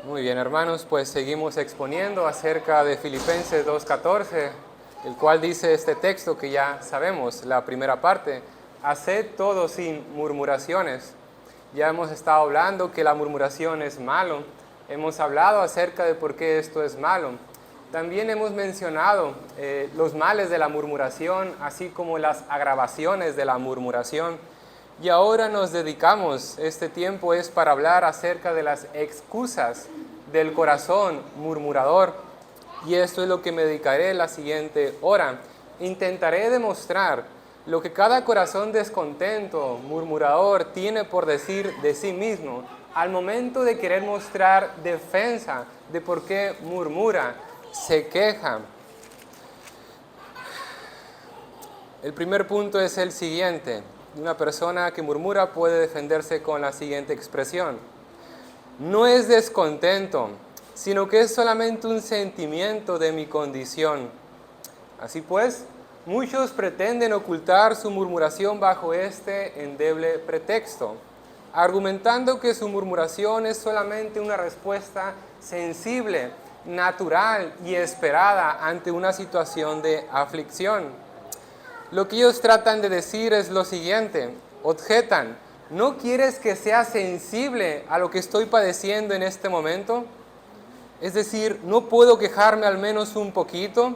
Muy bien, hermanos, pues seguimos exponiendo acerca de Filipenses 2:14, el cual dice este texto que ya sabemos, la primera parte: haced todo sin murmuraciones. Ya hemos estado hablando que la murmuración es malo, hemos hablado acerca de por qué esto es malo. También hemos mencionado los males de la murmuración, así como las agravaciones de la murmuración. Y ahora nos dedicamos, este tiempo es para hablar acerca de las excusas del corazón murmurador. Y esto es lo que me dedicaré la siguiente hora. Intentaré demostrar lo que cada corazón descontento, murmurador, tiene por decir de sí mismo al momento de querer mostrar defensa de por qué murmura, se queja. El primer punto es el siguiente. Una persona que murmura puede defenderse con la siguiente expresión: no es descontento, sino que es solamente un sentimiento de mi condición. Así pues, muchos pretenden ocultar su murmuración bajo este endeble pretexto, argumentando que su murmuración es solamente una respuesta sensible, natural y esperada ante una situación de aflicción. Lo que ellos tratan de decir es lo siguiente: objetan, ¿no quieres que sea sensible a lo que estoy padeciendo en este momento? Es decir, ¿no puedo quejarme al menos un poquito?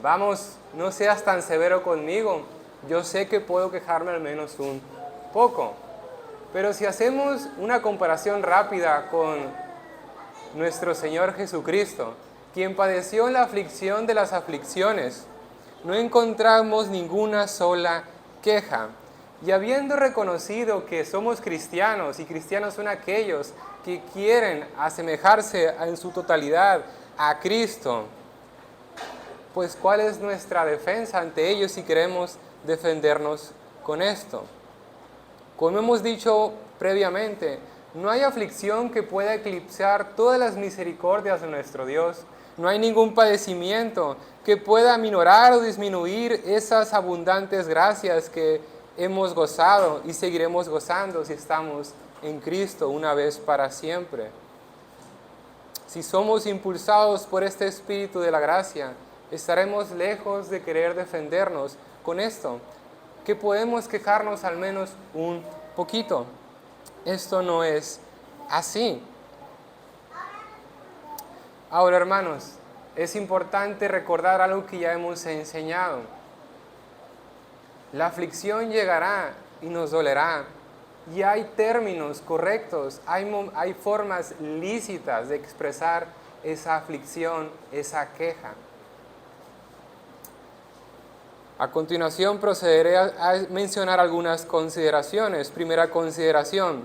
Vamos, no seas tan severo conmigo, yo sé que puedo quejarme al menos un poco. Pero si hacemos una comparación rápida con nuestro Señor Jesucristo, quien padeció la aflicción de las aflicciones, no encontramos ninguna sola queja. Y habiendo reconocido que somos cristianos, y cristianos son aquellos que quieren asemejarse en su totalidad a Cristo, pues ¿cuál es nuestra defensa ante ellos si queremos defendernos con esto? Como hemos dicho previamente, no hay aflicción que pueda eclipsar todas las misericordias de nuestro Dios. No hay ningún padecimiento que pueda aminorar o disminuir esas abundantes gracias que hemos gozado y seguiremos gozando si estamos en Cristo una vez para siempre. Si somos impulsados por este Espíritu de la gracia, estaremos lejos de querer defendernos con esto, que podemos quejarnos al menos un poquito. Esto no es así. Ahora, hermanos, es importante recordar algo que ya hemos enseñado. La aflicción llegará y nos dolerá. Y hay términos correctos, hay formas lícitas de expresar esa aflicción, esa queja. A continuación procederé a mencionar algunas consideraciones. Primera consideración: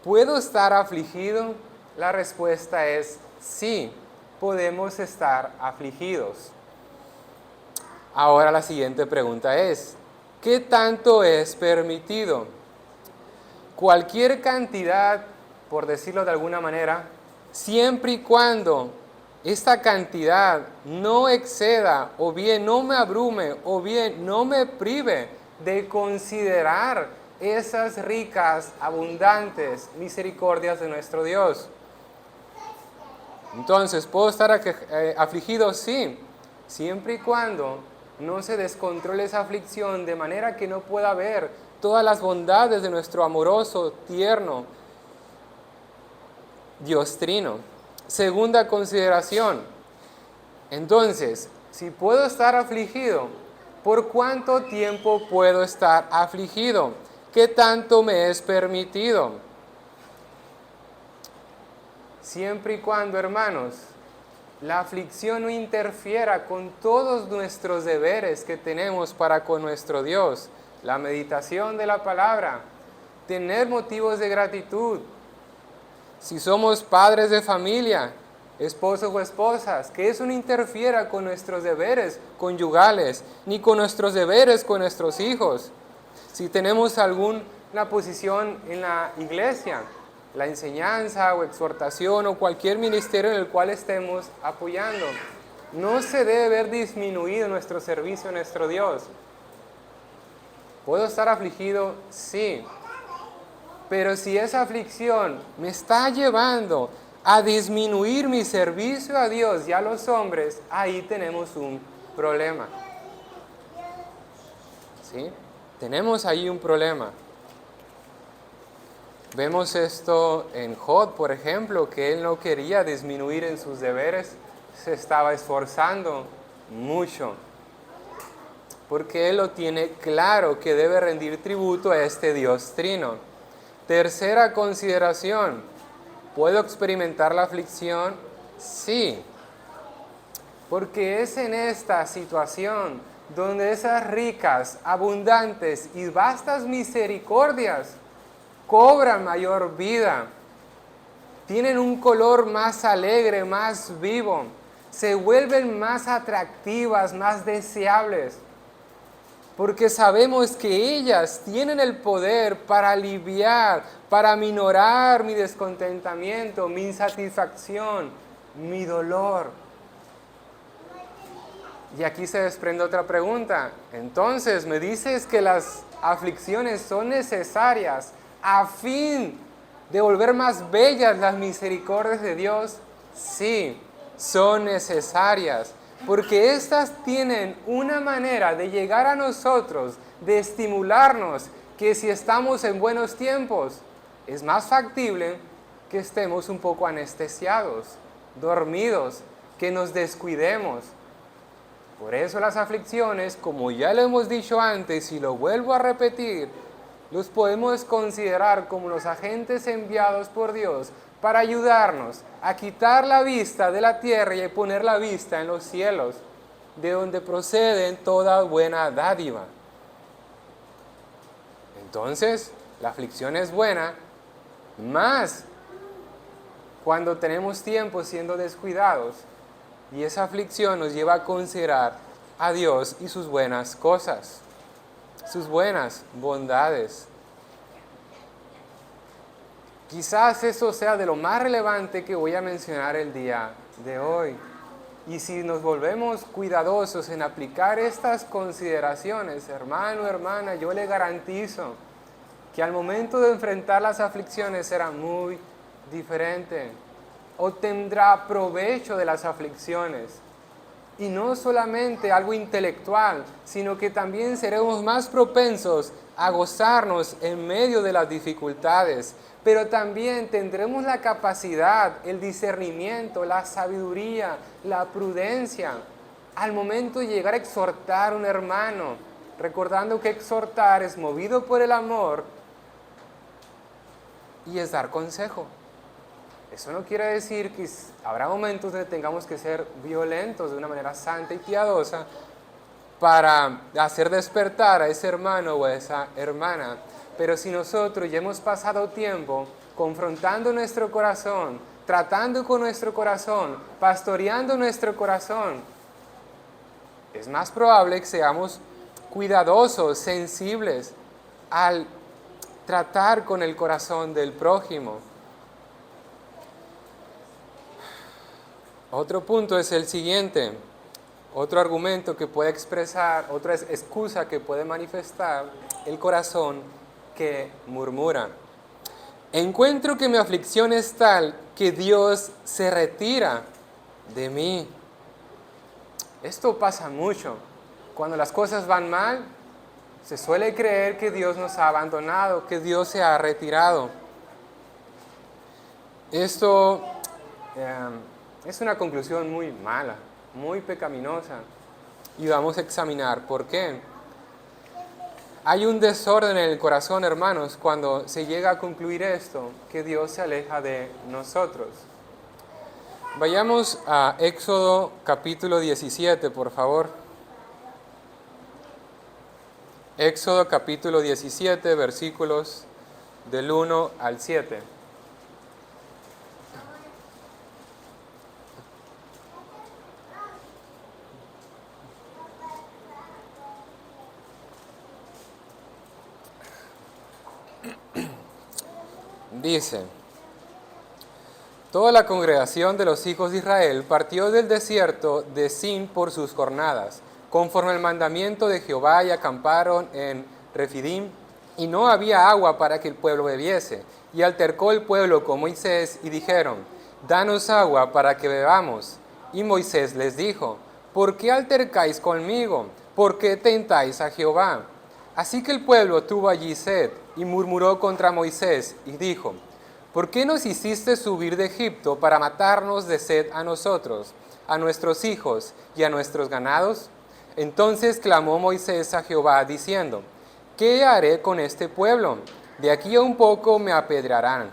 ¿puedo estar afligido? La respuesta es sí, podemos estar afligidos. Ahora la siguiente pregunta es: ¿qué tanto es permitido? Cualquier cantidad, por decirlo de alguna manera, siempre y cuando esta cantidad no exceda, o bien no me abrume, o bien no me prive de considerar esas ricas, abundantes misericordias de nuestro Dios. Entonces, ¿puedo estar afligido? Sí, siempre y cuando no se descontrole esa aflicción de manera que no pueda ver todas las bondades de nuestro amoroso, tierno Dios Trino. Segunda consideración: entonces, si puedo estar afligido, ¿por cuánto tiempo puedo estar afligido? ¿Qué tanto me es permitido? Siempre y cuando, hermanos, la aflicción no interfiera con todos nuestros deberes que tenemos para con nuestro Dios. La meditación de la palabra, tener motivos de gratitud. Si somos padres de familia, esposos o esposas, que eso no interfiera con nuestros deberes conyugales, ni con nuestros deberes con nuestros hijos. Si tenemos alguna posición en la iglesia, la enseñanza o exhortación o cualquier ministerio en el cual estemos apoyando, no se debe ver disminuido nuestro servicio a nuestro Dios. ¿Puedo estar afligido? Sí. Pero si esa aflicción me está llevando a disminuir mi servicio a Dios y a los hombres, ahí tenemos un problema. ¿Sí? Tenemos ahí un problema. Vemos esto en Job, por ejemplo, que él no quería disminuir en sus deberes, se estaba esforzando mucho, porque él lo tiene claro que debe rendir tributo a este Dios trino. Tercera consideración, ¿puedo experimentar la aflicción? Sí, porque es en esta situación donde esas ricas, abundantes y vastas misericordias cobran mayor vida, tienen un color más alegre, más vivo, se vuelven más atractivas, más deseables, porque sabemos que ellas tienen el poder para aliviar, para aminorar mi descontentamiento, mi insatisfacción, mi dolor. Y aquí se desprende otra pregunta. Entonces, ¿me dices que las aflicciones son necesarias a fin de volver más bellas las misericordias de Dios? Sí, son necesarias, porque éstas tienen una manera de llegar a nosotros, de estimularnos, que si estamos en buenos tiempos, es más factible que estemos un poco anestesiados, dormidos, que nos descuidemos. Por eso las aflicciones, como ya lo hemos dicho antes y lo vuelvo a repetir, los podemos considerar como los agentes enviados por Dios para ayudarnos a quitar la vista de la tierra y poner la vista en los cielos, de donde proceden toda buena dádiva. Entonces, la aflicción es buena, más cuando tenemos tiempo siendo descuidados, y esa aflicción nos lleva a considerar a Dios y sus buenas cosas, sus buenas bondades. Quizás eso sea de lo más relevante que voy a mencionar el día de hoy. Y si nos volvemos cuidadosos en aplicar estas consideraciones, hermano, hermana, yo le garantizo que al momento de enfrentar las aflicciones será muy diferente. Obtendrá provecho de las aflicciones. Y no solamente algo intelectual, sino que también seremos más propensos a gozarnos en medio de las dificultades. Pero también tendremos la capacidad, el discernimiento, la sabiduría, la prudencia al momento de llegar a exhortar a un hermano, recordando que exhortar es movido por el amor y es dar consejo. Eso no quiere decir que habrá momentos donde tengamos que ser violentos de una manera santa y piadosa para hacer despertar a ese hermano o a esa hermana. Pero si nosotros ya hemos pasado tiempo confrontando nuestro corazón, tratando con nuestro corazón, pastoreando nuestro corazón, es más probable que seamos cuidadosos, sensibles al tratar con el corazón del prójimo. Otro punto es el siguiente, otro argumento que puede expresar, otra excusa que puede manifestar el corazón que murmura. Encuentro que mi aflicción es tal que Dios se retira de mí. Esto pasa mucho. Cuando las cosas van mal, se suele creer que Dios nos ha abandonado, que Dios se ha retirado. Esto es una conclusión muy mala, muy pecaminosa, y vamos a examinar por qué. Hay un desorden en el corazón, hermanos, cuando se llega a concluir esto, que Dios se aleja de nosotros. Vayamos a Éxodo capítulo 17, por favor. Éxodo capítulo 17, versículos del 1 al 7. Dice: Toda la congregación de los hijos de Israel partió del desierto de Sin por sus jornadas, conforme al mandamiento de Jehová, y acamparon en Refidim, y no había agua para que el pueblo bebiese. Y altercó el pueblo con Moisés, y dijeron: danos agua para que bebamos. Y Moisés les dijo: ¿por qué altercáis conmigo? ¿Por qué tentáis a Jehová? Así que el pueblo tuvo allí sed, y murmuró contra Moisés, y dijo: ¿por qué nos hiciste subir de Egipto para matarnos de sed a nosotros, a nuestros hijos y a nuestros ganados? Entonces clamó Moisés a Jehová, diciendo: ¿qué haré con este pueblo? De aquí a un poco me apedrearán.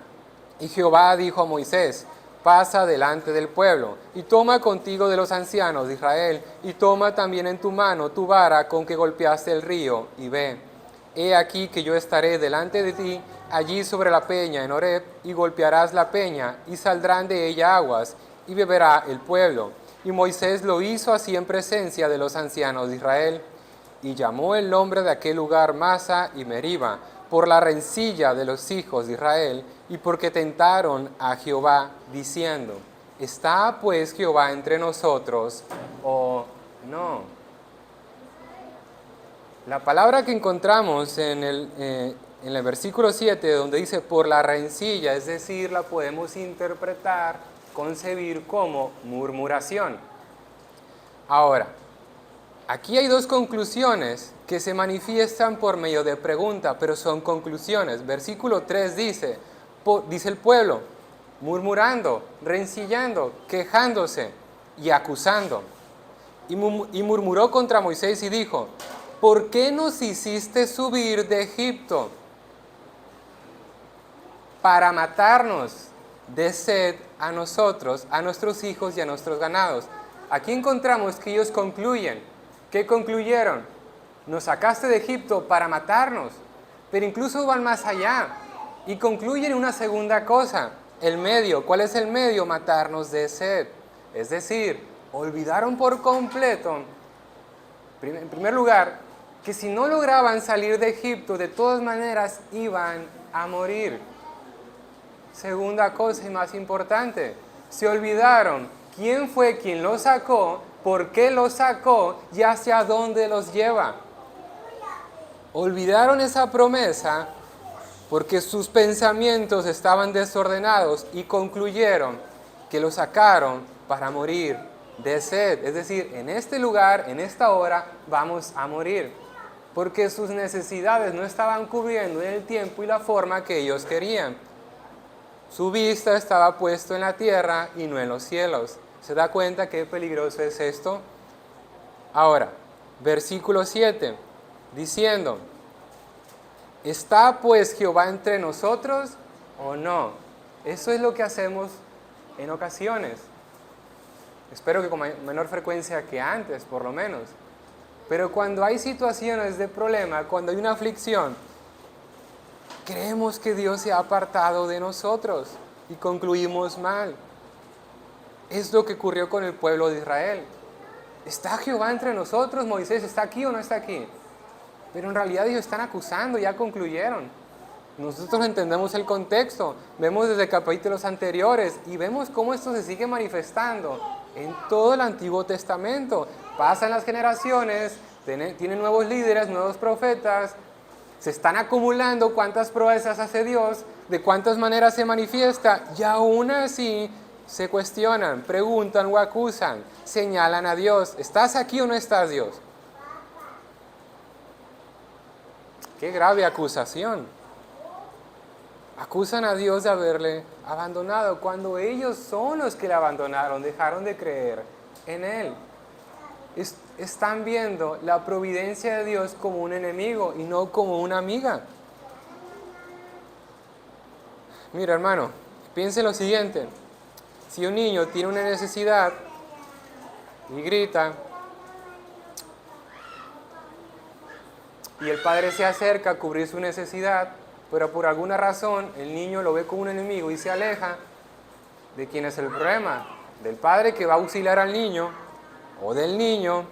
Y Jehová dijo a Moisés: pasa delante del pueblo, y toma contigo de los ancianos de Israel, y toma también en tu mano tu vara con que golpeaste el río, y ve. He aquí que yo estaré delante de ti, allí sobre la peña en Horeb, y golpearás la peña, y saldrán de ella aguas, y beberá el pueblo. Y Moisés lo hizo así en presencia de los ancianos de Israel. Y llamó el nombre de aquel lugar Masa y Meriba, por la rencilla de los hijos de Israel, y porque tentaron a Jehová, diciendo: ¿está pues Jehová entre nosotros o no? La palabra que encontramos en el versículo 7, donde dice por la rencilla, es decir, la podemos interpretar, concebir como murmuración. Ahora, aquí hay dos conclusiones que se manifiestan por medio de pregunta, pero son conclusiones. Versículo 3 dice el pueblo, murmurando, rencillando, quejándose y acusando. Y murmuró contra Moisés y dijo: ¿por qué nos hiciste subir de Egipto para matarnos de sed a nosotros, a nuestros hijos y a nuestros ganados? Aquí encontramos que ellos concluyen. ¿Qué concluyeron? Nos sacaste de Egipto para matarnos, pero incluso van más allá y concluyen una segunda cosa, el medio. ¿Cuál es el medio? Matarnos de sed. Es decir, olvidaron por completo, en primer lugar, que si no lograban salir de Egipto, de todas maneras iban a morir. Segunda cosa y más importante, se olvidaron quién fue quien los sacó, por qué los sacó y hacia dónde los lleva. Olvidaron esa promesa porque sus pensamientos estaban desordenados y concluyeron que los sacaron para morir de sed. Es decir, en este lugar, en esta hora, vamos a morir, porque sus necesidades no estaban cubriendo en el tiempo y la forma que ellos querían. Su vista estaba puesta en la tierra y no en los cielos. ¿Se da cuenta qué peligroso es esto? Ahora, versículo 7, diciendo: ¿está pues Jehová entre nosotros o no? Eso es lo que hacemos en ocasiones. Espero que con menor frecuencia que antes, por lo menos. Pero cuando hay situaciones de problema, cuando hay una aflicción, creemos que Dios se ha apartado de nosotros y concluimos mal. Es lo que ocurrió con el pueblo de Israel. ¿Está Jehová entre nosotros? Moisés, ¿está aquí o no está aquí? Pero en realidad ellos están acusando, ya concluyeron. Nosotros entendemos el contexto, vemos desde capítulos anteriores y vemos cómo esto se sigue manifestando en todo el Antiguo Testamento. Pasan las generaciones, tienen nuevos líderes, nuevos profetas, se están acumulando cuántas proezas hace Dios, de cuántas maneras se manifiesta, y aún así se cuestionan, preguntan o acusan, señalan a Dios. ¿Estás aquí o no estás, Dios? Qué grave acusación. Acusan a Dios de haberle abandonado cuando ellos son los que le abandonaron, dejaron de creer en Él. Están viendo la providencia de Dios como un enemigo y no como una amiga. Mira, hermano, piense lo siguiente. Si un niño tiene una necesidad y grita, y el padre se acerca a cubrir su necesidad, pero por alguna razón el niño lo ve como un enemigo y se aleja, ¿de quién es el problema? ¿Del padre que va a auxiliar al niño o del niño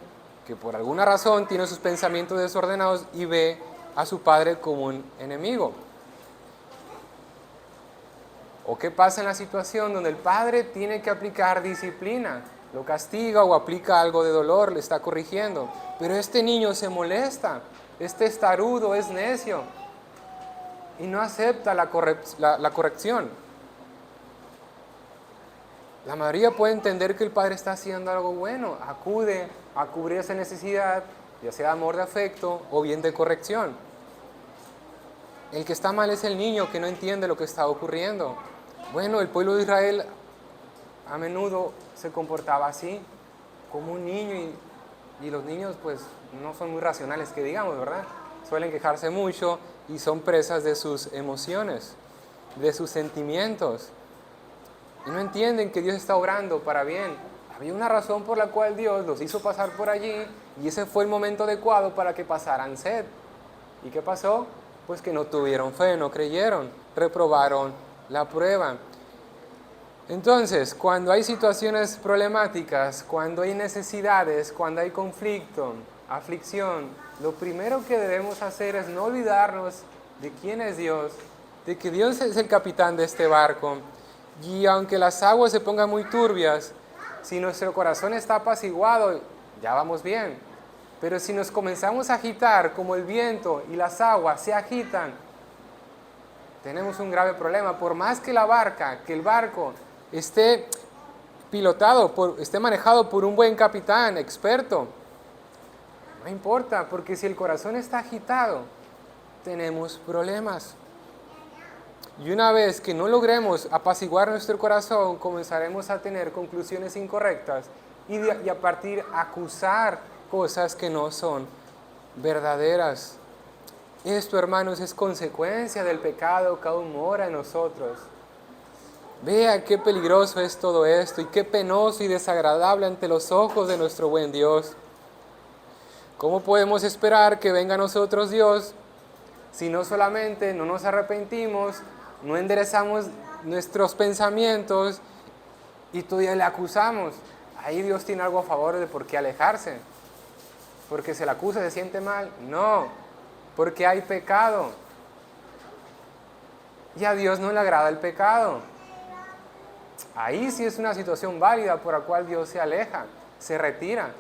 que por alguna razón tiene sus pensamientos desordenados y ve a su padre como un enemigo? ¿O qué pasa en la situación donde el padre tiene que aplicar disciplina? Lo castiga o aplica algo de dolor, le está corrigiendo. Pero este niño se molesta, es testarudo, es necio y no acepta la corrección. La mayoría puede entender que el padre está haciendo algo bueno, acude a cubrir esa necesidad, ya sea de amor, de afecto o bien de corrección. El que está mal es el niño que no entiende lo que está ocurriendo. Bueno, el pueblo de Israel a menudo se comportaba así, como un niño, y los niños pues no son muy racionales que digamos, ¿verdad? Suelen quejarse mucho y son presas de sus emociones, de sus sentimientos. Y no entienden que Dios está obrando para bien. Había una razón por la cual Dios los hizo pasar por allí y ese fue el momento adecuado para que pasaran sed. ¿Y qué pasó? Pues que no tuvieron fe, no creyeron, reprobaron la prueba. Entonces, cuando hay situaciones problemáticas, cuando hay necesidades, cuando hay conflicto, aflicción, lo primero que debemos hacer es no olvidarnos de quién es Dios, de que Dios es el capitán de este barco. Y aunque las aguas se pongan muy turbias, si nuestro corazón está apaciguado, ya vamos bien. Pero si nos comenzamos a agitar como el viento y las aguas se agitan, tenemos un grave problema. Por más que la barca, que el barco esté esté manejado por un buen capitán, experto, no importa, porque si el corazón está agitado, tenemos problemas. Y una vez que no logremos apaciguar nuestro corazón, comenzaremos a tener conclusiones incorrectas y a partir acusar cosas que no son verdaderas. Esto, hermanos, es consecuencia del pecado que aún mora en nosotros. Vea qué peligroso es todo esto y qué penoso y desagradable ante los ojos de nuestro buen Dios. ¿Cómo podemos esperar que venga a nosotros Dios si no solamente no nos arrepentimos, no enderezamos nuestros pensamientos y todavía le acusamos? Ahí Dios tiene algo a favor de por qué alejarse. ¿Porque se le acusa, se siente mal? No, porque hay pecado. Y a Dios no le agrada el pecado. Ahí sí es una situación válida por la cual Dios se aleja, se retira.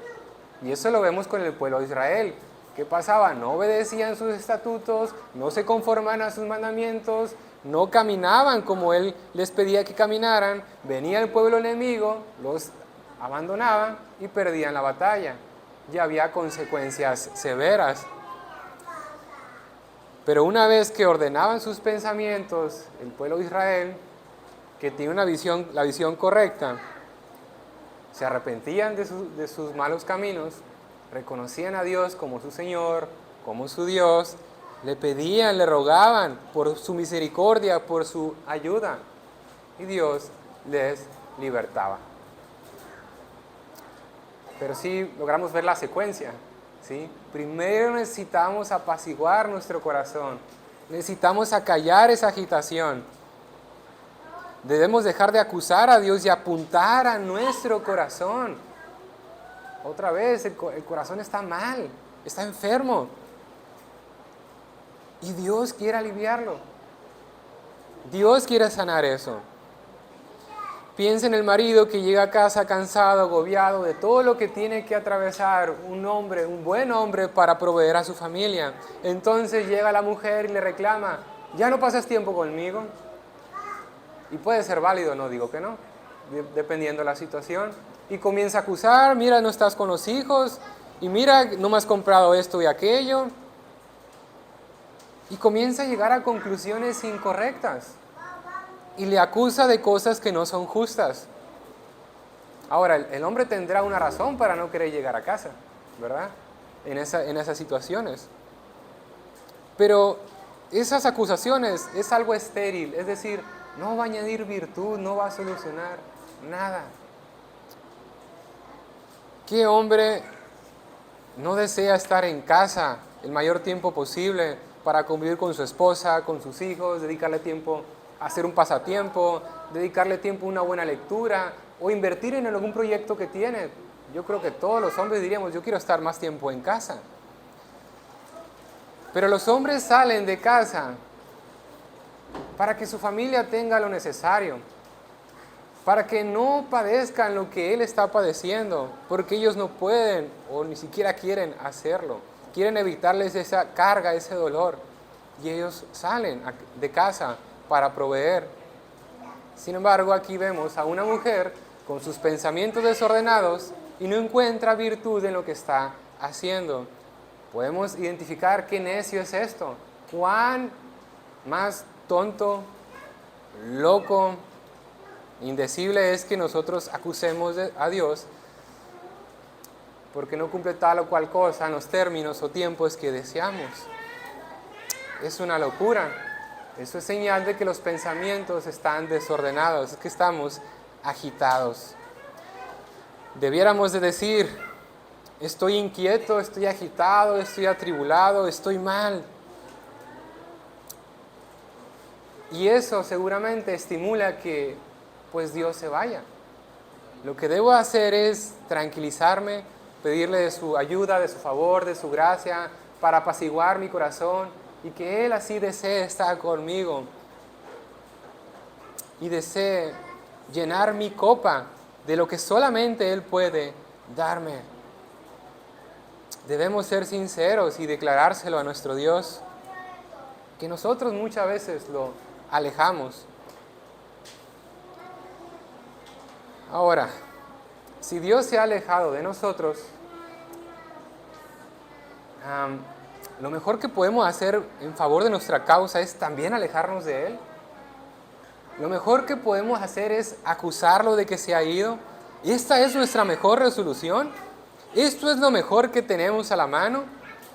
Y eso lo vemos con el pueblo de Israel. ¿Qué pasaba? No obedecían sus estatutos, no se conformaban a sus mandamientos, no caminaban como Él les pedía que caminaran. Venía el pueblo enemigo, los abandonaban y perdían la batalla. Y había consecuencias severas. Pero una vez que ordenaban sus pensamientos, el pueblo de Israel, que tiene la visión correcta, se arrepentían de sus malos caminos, reconocían a Dios como su Señor, como su Dios, le pedían, le rogaban por su misericordia, por su ayuda, y Dios les libertaba. Pero sí logramos ver la secuencia, ¿sí? Primero necesitamos apaciguar nuestro corazón, necesitamos acallar esa agitación. Debemos dejar de acusar a Dios y apuntar a nuestro corazón. Otra vez, el corazón está mal, está enfermo. Y Dios quiere aliviarlo. Dios quiere sanar eso. Piensa en el marido que llega a casa cansado, agobiado de todo lo que tiene que atravesar un buen hombre para proveer a su familia. Entonces llega la mujer y le reclama, ¿ya no pasas tiempo conmigo? Y puede ser válido, no digo que no, dependiendo de la situación. Y comienza a acusar, mira, no estás con los hijos, y mira, no me has comprado esto y aquello. Y comienza a llegar a conclusiones incorrectas. Y le acusa de cosas que no son justas. Ahora, el hombre tendrá una razón para no querer llegar a casa, ¿verdad? En esas situaciones. Pero esas acusaciones es algo estéril, es decir, no va a añadir virtud, no va a solucionar nada. ¿Qué hombre no desea estar en casa el mayor tiempo posible para convivir con su esposa, con sus hijos, dedicarle tiempo a hacer un pasatiempo, dedicarle tiempo a una buena lectura o invertir en algún proyecto que tiene? Yo creo que todos los hombres diríamos, yo quiero estar más tiempo en casa. Pero los hombres salen de casa para que su familia tenga lo necesario, para que no padezcan lo que él está padeciendo, porque ellos no pueden o ni siquiera quieren hacerlo. Quieren evitarles esa carga, ese dolor, y ellos salen de casa para proveer. Sin embargo, aquí vemos a una mujer con sus pensamientos desordenados y no encuentra virtud en lo que está haciendo. Podemos identificar qué necio es esto, cuán más tonto, loco, indecible es que nosotros acusemos a Dios porque no cumple tal o cual cosa en los términos o tiempos que deseamos. Es una locura. Eso es señal de que los pensamientos están desordenados, es que estamos agitados. Debiéramos de decir, estoy inquieto, estoy agitado, estoy atribulado, estoy mal. Y eso seguramente estimula que pues Dios se vaya. Lo que debo hacer es tranquilizarme, pedirle de su ayuda, de su favor, de su gracia, para apaciguar mi corazón y que Él así desee estar conmigo y desee llenar mi copa de lo que solamente Él puede darme. Debemos ser sinceros y declarárselo a nuestro Dios, que nosotros muchas veces lo alejamos. Ahora, si Dios se ha alejado de nosotros, lo mejor que podemos hacer en favor de nuestra causa es también alejarnos de Él. Lo mejor que podemos hacer es acusarlo de que se ha ido. ¿Esta es nuestra mejor resolución? ¿Esto es lo mejor que tenemos a la mano?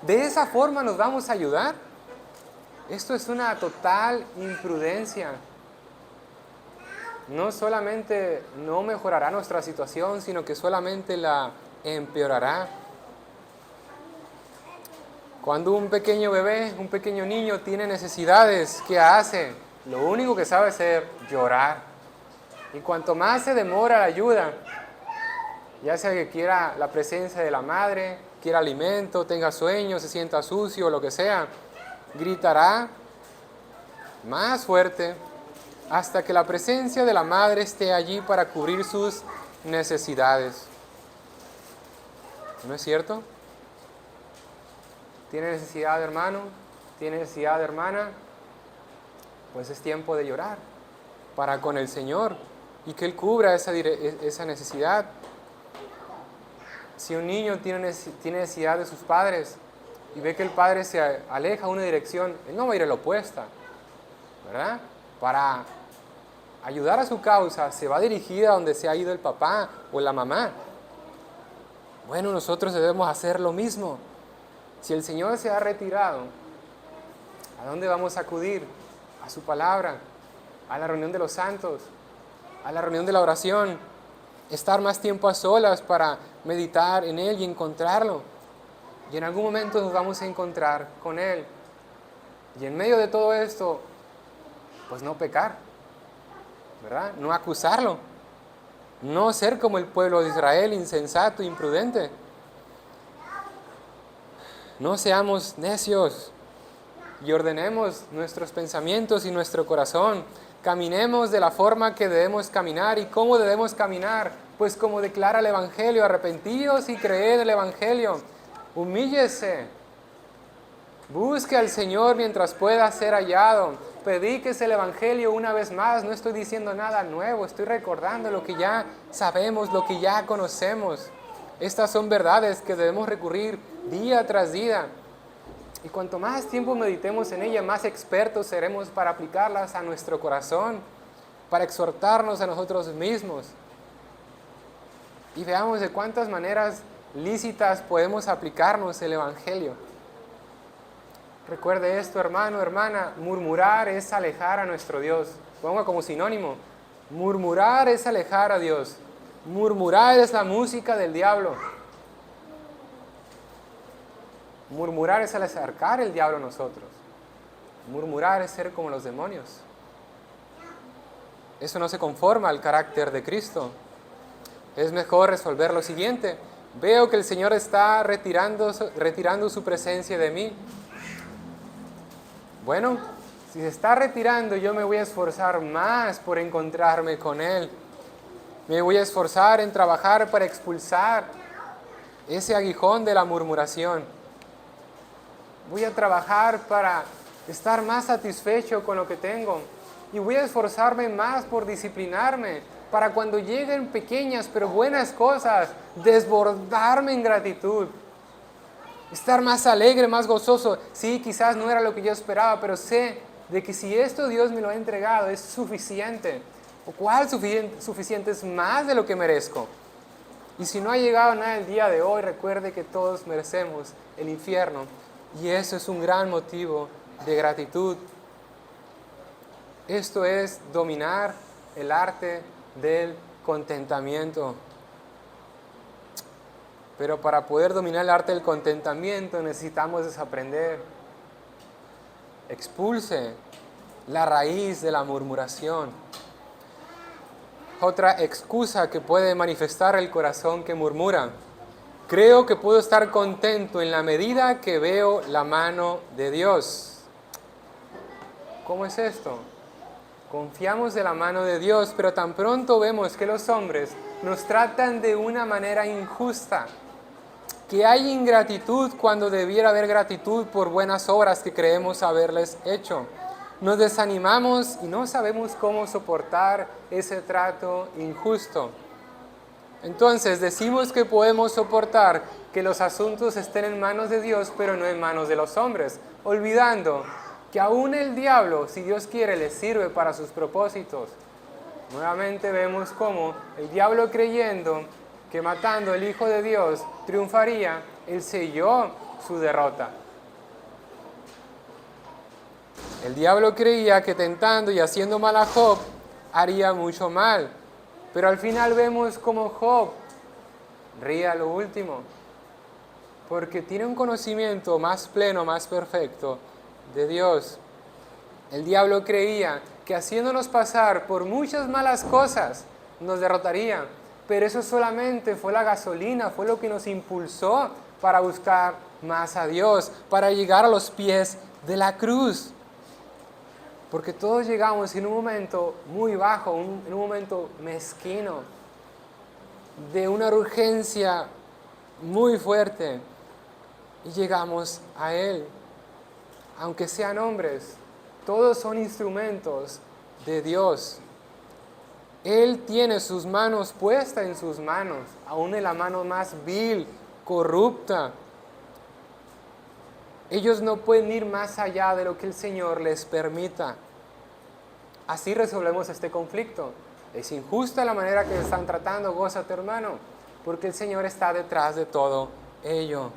¿De esa forma nos vamos a ayudar? Esto es una total imprudencia. No solamente no mejorará nuestra situación, sino que solamente la empeorará. Cuando un pequeño bebé, un pequeño niño tiene necesidades, ¿qué hace? Lo único que sabe hacer es llorar. Y cuanto más se demora la ayuda, ya sea que quiera la presencia de la madre, quiera alimento, tenga sueño, se sienta sucio, lo que sea, gritará más fuerte hasta que la presencia de la madre esté allí para cubrir sus necesidades. ¿No es cierto? ¿Tiene necesidad de hermano? ¿Tiene necesidad de hermana? Pues es tiempo de llorar para con el Señor y que Él cubra esa necesidad. Si un niño tiene necesidad de sus padres y ve que el padre se aleja a una dirección, él no va a ir a la opuesta, ¿verdad? Para ayudar a su causa, se va dirigida a donde se ha ido el papá o la mamá. Bueno, nosotros debemos hacer lo mismo. Si el Señor se ha retirado, ¿a dónde vamos a acudir? A su palabra, a la reunión de los santos, a la reunión de la oración, estar más tiempo a solas para meditar en Él y encontrarlo. Y en algún momento nos vamos a encontrar con Él. Y en medio de todo esto, pues no pecar, ¿verdad? No acusarlo, no ser como el pueblo de Israel, insensato, imprudente. No seamos necios y ordenemos nuestros pensamientos y nuestro corazón. Caminemos de la forma que debemos caminar. ¿Y cómo debemos caminar? Pues como declara el Evangelio, arrepentíos y creed el Evangelio. Humíllese. Busque al Señor mientras pueda ser hallado. Predíquese el Evangelio una vez más. No estoy diciendo nada nuevo, estoy recordando lo que ya sabemos, lo que ya conocemos. Estas son verdades que debemos recurrir día tras día. Y cuanto más tiempo meditemos en ella, más expertos seremos para aplicarlas a nuestro corazón, para exhortarnos a nosotros mismos. Y veamos de cuántas maneras lícitas podemos aplicarnos el Evangelio. Recuerde esto, hermano, hermana, murmurar es alejar a nuestro Dios. Ponga como sinónimo, murmurar es alejar a Dios. Murmurar es la música del diablo. Murmurar es acercar el diablo a nosotros. Murmurar es ser como los demonios. Eso no se conforma al carácter de Cristo. Es mejor resolver lo siguiente. Veo que el Señor está retirando su presencia de mí. Bueno, Si se está retirando, yo me voy a esforzar más por encontrarme con Él. Me voy a esforzar en trabajar para expulsar ese aguijón de la murmuración. Voy a trabajar para estar más satisfecho con lo que tengo. Y voy a esforzarme más por disciplinarme, para cuando lleguen pequeñas pero buenas cosas, desbordarme en gratitud. Estar más alegre, más gozoso. Sí, quizás no era lo que yo esperaba, pero sé de que si esto Dios me lo ha entregado es suficiente. ¿O cuál suficiente? Es más de lo que merezco. Y si no ha llegado nada el día de hoy, recuerde que todos merecemos el infierno. Y eso es un gran motivo de gratitud. Esto es dominar el arte del contentamiento. Pero para poder dominar el arte del contentamiento necesitamos desaprender. Expulse la raíz de la murmuración. Otra excusa que puede manifestar el corazón que murmura. Creo que puedo estar contento en la medida que veo la mano de Dios. ¿Cómo es esto? Confiamos de la mano de Dios, pero tan pronto vemos que los hombres nos tratan de una manera injusta, que hay ingratitud cuando debiera haber gratitud por buenas obras que creemos haberles hecho. Nos desanimamos y no sabemos cómo soportar ese trato injusto. Entonces decimos que podemos soportar que los asuntos estén en manos de Dios, pero no en manos de los hombres, olvidando que aún el diablo, si Dios quiere, le sirve para sus propósitos. Nuevamente vemos cómo el diablo, creyendo que matando al Hijo de Dios triunfaría, él selló su derrota. El diablo creía que tentando y haciendo mal a Job haría mucho mal, pero al final vemos cómo Job ríe a lo último, porque tiene un conocimiento más pleno, más perfecto de Dios. El diablo creía que haciéndonos pasar por muchas malas cosas nos derrotaría, pero eso solamente fue la gasolina, fue lo que nos impulsó para buscar más a Dios, para llegar a los pies de la cruz. Porque todos llegamos en un momento muy bajo, en un momento mezquino, de una urgencia muy fuerte, y llegamos a Él. Aunque sean hombres, todos son instrumentos de Dios. Él tiene sus manos puestas en sus manos, aún en la mano más vil, corrupta. Ellos no pueden ir más allá de lo que el Señor les permita. Así resolvemos este conflicto. Es injusta la manera que están tratando, gózate hermano, porque el Señor está detrás de todo ello.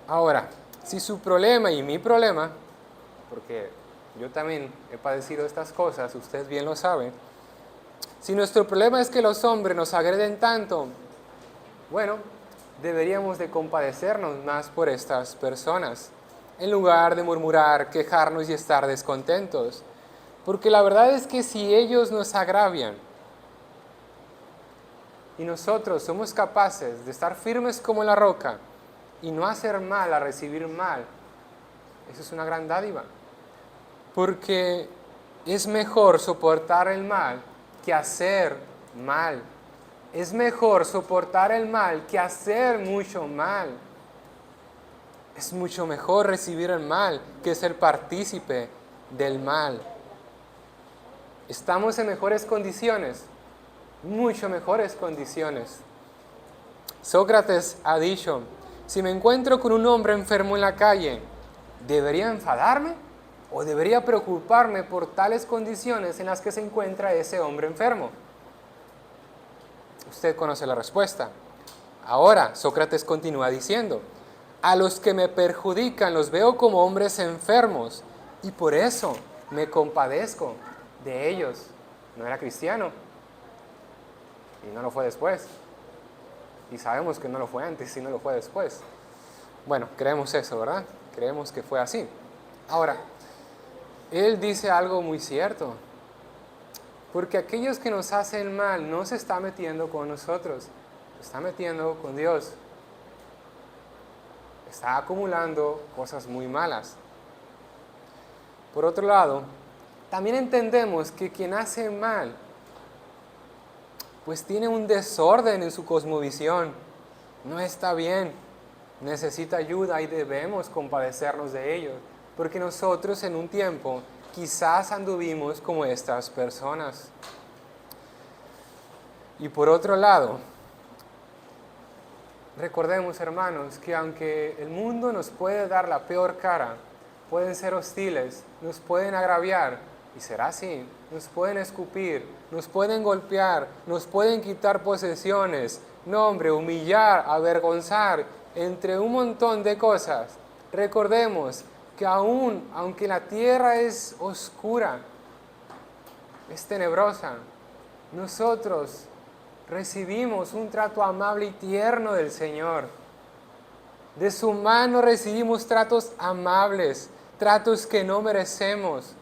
Ahora, si su problema y mi problema, porque yo también he padecido estas cosas, ustedes bien lo saben, si nuestro problema es que los hombres nos agreden tanto, bueno, deberíamos de compadecernos más por estas personas, en lugar de murmurar, quejarnos y estar descontentos. Porque la verdad es que si ellos nos agravian y nosotros somos capaces de estar firmes como la roca y no hacer mal a recibir mal, eso es una gran dádiva. Porque es mejor soportar el mal que hacer mal. Es mejor soportar el mal que hacer mucho mal. Es mucho mejor recibir el mal que ser partícipe del mal. Estamos en mejores condiciones, mucho mejores condiciones. Sócrates ha dicho, si me encuentro con un hombre enfermo en la calle, ¿debería enfadarme o debería preocuparme por tales condiciones en las que se encuentra ese hombre enfermo? Usted conoce la respuesta. Ahora, Sócrates continúa diciendo, a los que me perjudican los veo como hombres enfermos y por eso me compadezco de ellos. No era cristiano y no lo fue después. Y sabemos que no lo fue antes y no lo fue después. Bueno, creemos eso, ¿verdad? Creemos que fue así. Ahora, él dice algo muy cierto. Porque aquellos que nos hacen mal no se está metiendo con nosotros, se está metiendo con Dios. está acumulando cosas muy malas. Por otro lado, también entendemos que quien hace mal, pues tiene un desorden en su cosmovisión, no está bien, necesita ayuda y debemos compadecernos de ellos, porque nosotros en un tiempo quizás anduvimos como estas personas. Y por otro lado, recordemos, hermanos, que aunque el mundo nos puede dar la peor cara, pueden ser hostiles, nos pueden agraviar, y será así, nos pueden escupir, nos pueden golpear, nos pueden quitar posesiones, nombre, humillar, avergonzar, entre un montón de cosas. Recordemos que aunque la tierra es oscura, es tenebrosa, nosotros recibimos un trato amable y tierno del Señor. De su mano recibimos tratos amables, tratos que no merecemos.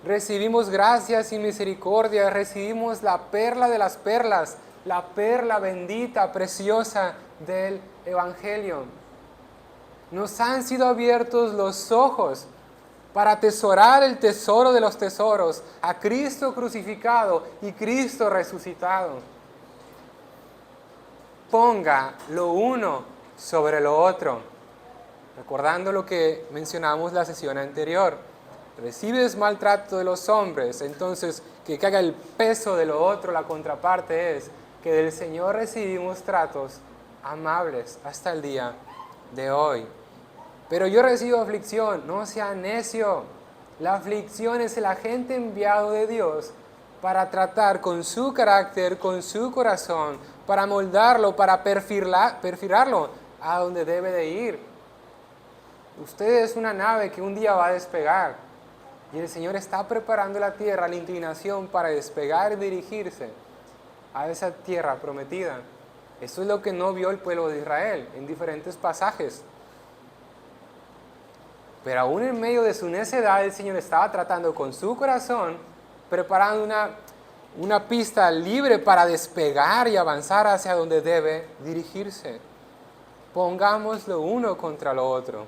Recibimos gracias y misericordia, recibimos la perla de las perlas, la perla bendita, preciosa del Evangelio. Nos han sido abiertos los ojos para atesorar el tesoro de los tesoros, a Cristo crucificado y Cristo resucitado. Ponga lo uno sobre lo otro, recordando lo que mencionamos la sesión anterior. Recibes maltrato de los hombres, entonces que caiga el peso de lo otro. La contraparte es que del Señor recibimos tratos amables hasta el día de hoy. Pero yo recibo aflicción, no sea necio. La aflicción es el agente enviado de Dios para tratar con su carácter, con su corazón, para moldarlo, para perfilarlo a donde debe de ir. Usted es una nave que un día va a despegar y el Señor está preparando la tierra, la inclinación para despegar y dirigirse a esa tierra prometida. Eso es lo que no vio el pueblo de Israel en diferentes pasajes. Pero aún en medio de su necedad, el Señor estaba tratando con su corazón, preparando una pista libre para despegar y avanzar hacia donde debe dirigirse. Pongamos lo uno contra lo otro.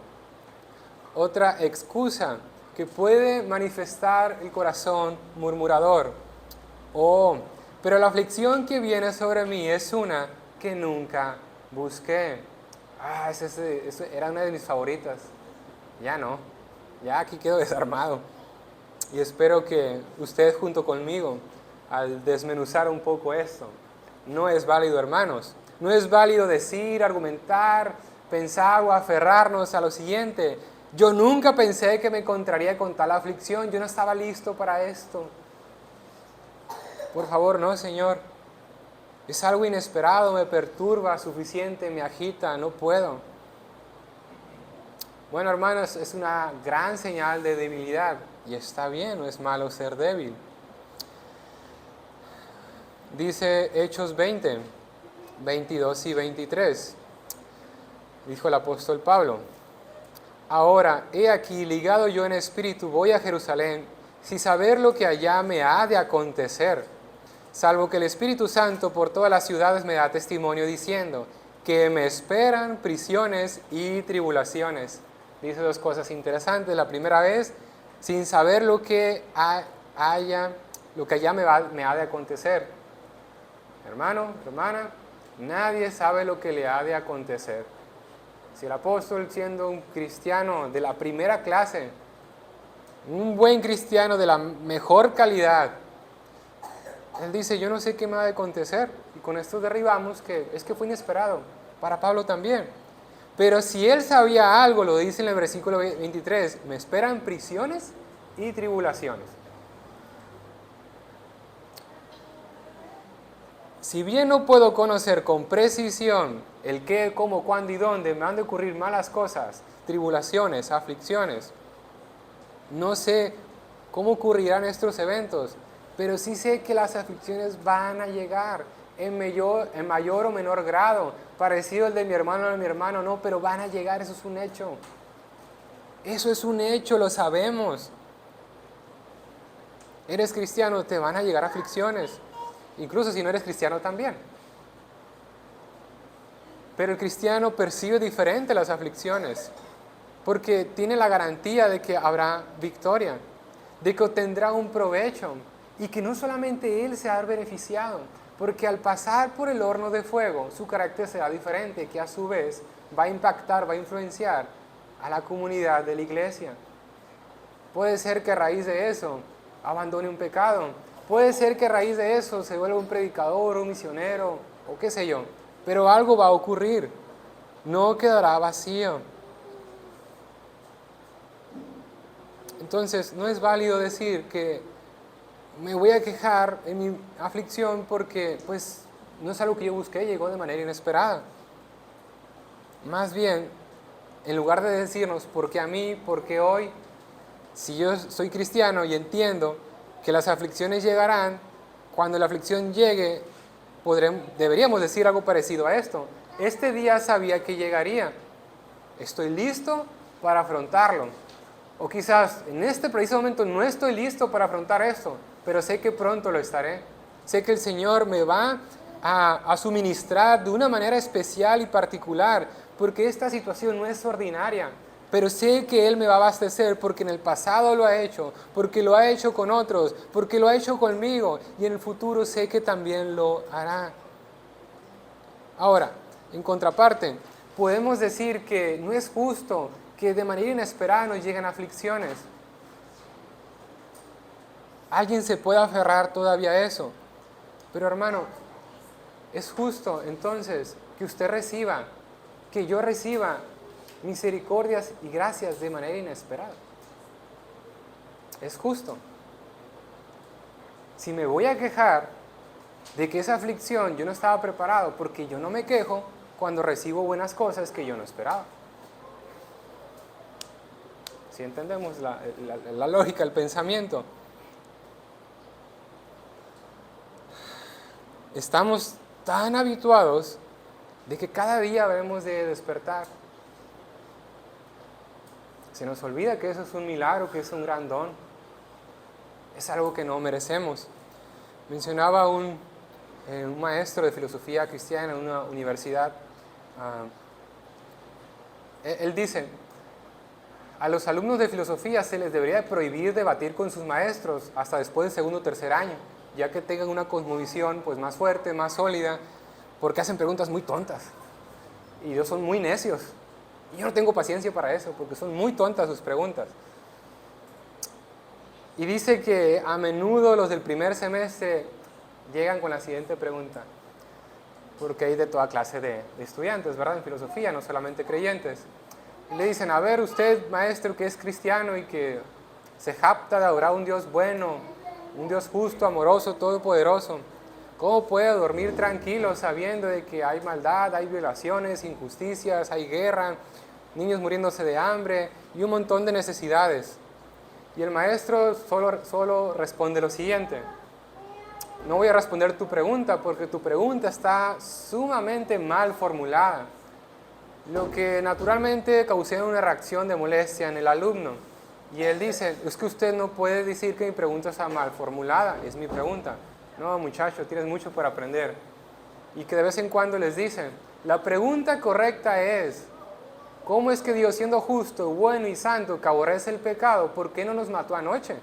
Otra excusa que puede manifestar el corazón murmurador. Pero la aflicción que viene sobre mí es una que nunca busqué. Esa era una de mis favoritas. Ya no, ya aquí quedo desarmado. Y espero que usted junto conmigo, al desmenuzar un poco esto, no es válido, hermanos. No es válido decir, argumentar, pensar o aferrarnos a lo siguiente. Yo nunca pensé que me encontraría con tal aflicción, yo no estaba listo para esto. Por favor, no, Señor. Es algo inesperado, me perturba, suficiente, me agita, no puedo. Bueno, hermanos, es una gran señal de debilidad y está bien, no es malo ser débil. Dice Hechos 20, 22 y 23. Dijo el apóstol Pablo: ahora, he aquí, ligado yo en espíritu, voy a Jerusalén, sin saber lo que allá me ha de acontecer, salvo que el Espíritu Santo por todas las ciudades me da testimonio diciendo que me esperan prisiones y tribulaciones. Dice dos cosas interesantes. La primera vez, sin saber lo que allá me ha de acontecer. Hermano, hermana, nadie sabe lo que le ha de acontecer. Si el apóstol, siendo un cristiano de la primera clase, un buen cristiano de la mejor calidad, él dice, yo no sé qué me ha de acontecer. Y con esto derribamos que es que fue inesperado. Para Pablo también. Pero si él sabía algo, lo dice en el versículo 23, me esperan prisiones y tribulaciones. Si bien no puedo conocer con precisión el qué, cómo, cuándo y dónde me han de ocurrir malas cosas, tribulaciones, aflicciones, no sé cómo ocurrirán estos eventos, pero sí sé que las aflicciones van a llegar en mayor o menor grado, parecido al de mi hermano o de mi hermano, no, pero van a llegar, eso es un hecho. Eso es un hecho, lo sabemos. Eres cristiano, te van a llegar aflicciones, incluso si no eres cristiano también. Pero el cristiano percibe diferente las aflicciones, porque tiene la garantía de que habrá victoria, de que obtendrá un provecho, y que no solamente él se ha beneficiado, porque al pasar por el horno de fuego, su carácter será diferente, que a su vez va a impactar, va a influenciar a la comunidad de la iglesia. Puede ser que a raíz de eso abandone un pecado, puede ser que a raíz de eso se vuelva un predicador, un misionero, o qué sé yo, pero algo va a ocurrir, no quedará vacío. Entonces, no es válido decir que me voy a quejar en mi aflicción porque pues no es algo que yo busqué, llegó de manera inesperada. Más bien, en lugar de decirnos por qué a mí, por qué hoy, si yo soy cristiano y entiendo que las aflicciones llegarán, cuando la aflicción llegue, deberíamos decir algo parecido a esto. Este día sabía que llegaría. Estoy listo para afrontarlo. O quizás en este preciso momento no estoy listo para afrontar esto, pero sé que pronto lo estaré. Sé que el Señor me va a suministrar de una manera especial y particular, porque esta situación no es ordinaria. Pero sé que Él me va a abastecer porque en el pasado lo ha hecho, porque lo ha hecho con otros, porque lo ha hecho conmigo, y en el futuro sé que también lo hará. Ahora, en contraparte, podemos decir que no es justo que de manera inesperada nos lleguen aflicciones. Alguien se puede aferrar todavía a eso. Pero hermano, es justo entonces que usted reciba, que yo reciba misericordias y gracias de manera inesperada. Es justo. Si me voy a quejar de que esa aflicción yo no estaba preparado, porque yo no me quejo cuando recibo buenas cosas que yo no esperaba. Si entendemos la lógica, el pensamiento. Estamos tan habituados de que cada día debemos de despertar. Se nos olvida que eso es un milagro, que es un gran don. Es algo que no merecemos. Mencionaba un maestro de filosofía cristiana en una universidad. Él dice, a los alumnos de filosofía se les debería prohibir debatir con sus maestros hasta después del segundo o tercer año, ya que tengan una cosmovisión pues, más fuerte, más sólida, porque hacen preguntas muy tontas y ellos son muy necios. Y yo no tengo paciencia para eso, porque son muy tontas sus preguntas. Y dice que a menudo los del primer semestre llegan con la siguiente pregunta, porque hay de toda clase de estudiantes, ¿verdad? En filosofía, no solamente creyentes. Y le dicen, a ver, usted, maestro, que es cristiano y que se jacta de adorar a un Dios bueno, un Dios justo, amoroso, todopoderoso, ¿cómo puede dormir tranquilo sabiendo de que hay maldad, hay violaciones, injusticias, hay guerra, niños muriéndose de hambre y un montón de necesidades? Y el maestro solo responde lo siguiente: no voy a responder tu pregunta porque tu pregunta está sumamente mal formulada, lo que naturalmente causó una reacción de molestia en el alumno. Y él dice, es que usted no puede decir que mi pregunta está mal formulada, es mi pregunta. No, muchacho, tienes mucho por aprender. Y que de vez en cuando les dice, la pregunta correcta es, ¿cómo es que Dios, siendo justo, bueno y santo, que aborrece el pecado, por qué no nos mató anoche?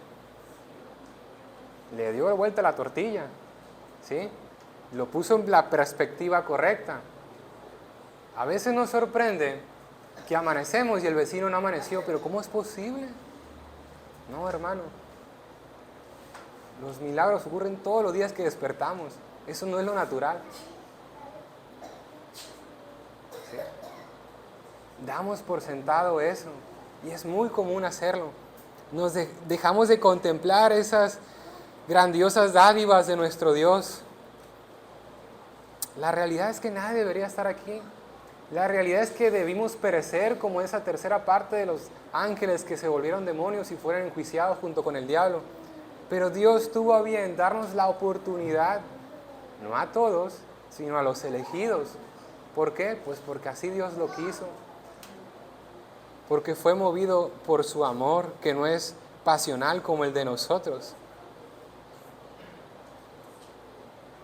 Le dio vuelta la tortilla, ¿sí? Lo puso en la perspectiva correcta. A veces nos sorprende que amanecemos y el vecino no amaneció, pero ¿cómo es posible? No, hermano. Los milagros ocurren todos los días que despertamos. Eso no es lo natural. ¿Sí? Damos por sentado eso y es muy común hacerlo. Nos dejamos de contemplar esas grandiosas dádivas de nuestro Dios. La realidad es que nadie debería estar aquí. La realidad es que debimos perecer como esa tercera parte de los ángeles que se volvieron demonios y fueron enjuiciados junto con el diablo. Pero Dios tuvo a bien darnos la oportunidad, no a todos, sino a los elegidos. ¿Por qué? Pues porque así Dios lo quiso. Porque fue movido por su amor, que no es pasional como el de nosotros.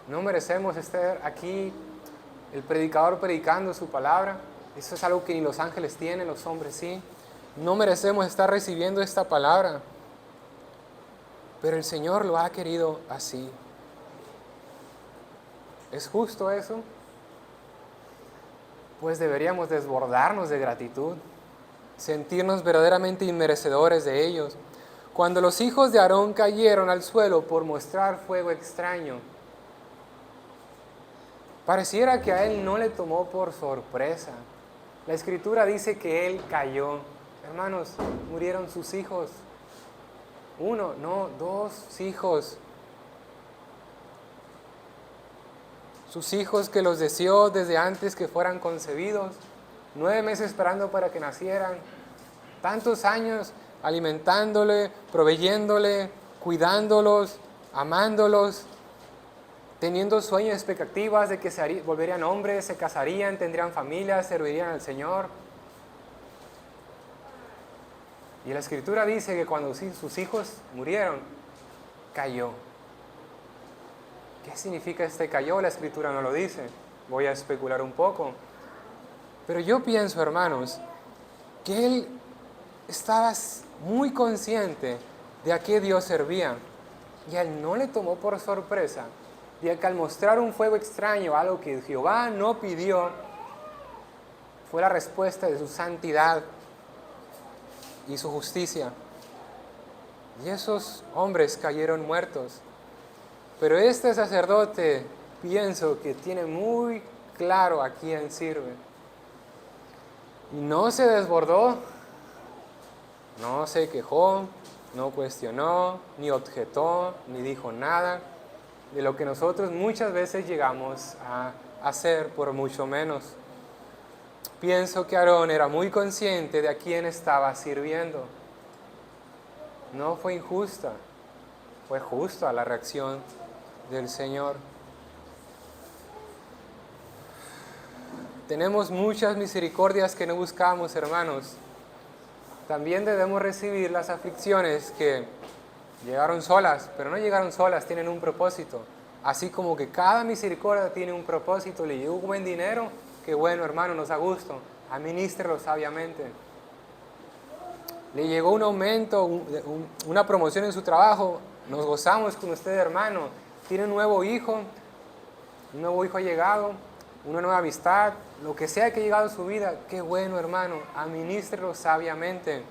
No merecemos estar aquí el predicador predicando su palabra. Eso es algo que ni los ángeles tienen, los hombres sí. No merecemos estar recibiendo esta palabra, pero el Señor lo ha querido así. ¿Es justo eso? Pues deberíamos desbordarnos de gratitud, sentirnos verdaderamente inmerecedores de ellos. Cuando los hijos de Aarón cayeron al suelo por mostrar fuego extraño, pareciera que a él no le tomó por sorpresa. La Escritura dice que él cayó. Hermanos, murieron sus hijos. 1, no, 2 hijos. Sus hijos que los deseó desde antes que fueran concebidos. 9 meses esperando para que nacieran. Tantos años alimentándole, proveyéndole, cuidándolos, amándolos, teniendo sueños, expectativas de que se volverían hombres, se casarían, tendrían familias, servirían al Señor. Y la Escritura dice que cuando sus hijos murieron, cayó. ¿Qué significa este cayó? La Escritura no lo dice. Voy a especular un poco. Pero yo pienso, hermanos, que él estaba muy consciente de a qué Dios servía. Y a él no le tomó por sorpresa de que al mostrar un fuego extraño, algo que Jehová no pidió, fue la respuesta de su santidad y su justicia. Y esos hombres cayeron muertos. Pero este sacerdote, pienso que tiene muy claro a quién sirve. Y no se desbordó, no se quejó, no cuestionó, ni objetó, ni dijo nada de lo que nosotros muchas veces llegamos a hacer, por mucho menos. Pienso que Aarón era muy consciente de a quién estaba sirviendo. No fue injusta, fue justa la reacción del Señor. Tenemos muchas misericordias que no buscamos, hermanos. También debemos recibir las aflicciones que llegaron solas, pero no llegaron solas, tienen un propósito. Así como que cada misericordia tiene un propósito. Le llegó un buen dinero, qué bueno, hermano, nos da gusto. Administrelo sabiamente. Le llegó un aumento, una promoción en su trabajo, nos gozamos con usted, hermano. Tiene un nuevo hijo ha llegado, una nueva amistad, lo que sea que ha llegado a su vida, qué bueno, hermano, administrelo sabiamente.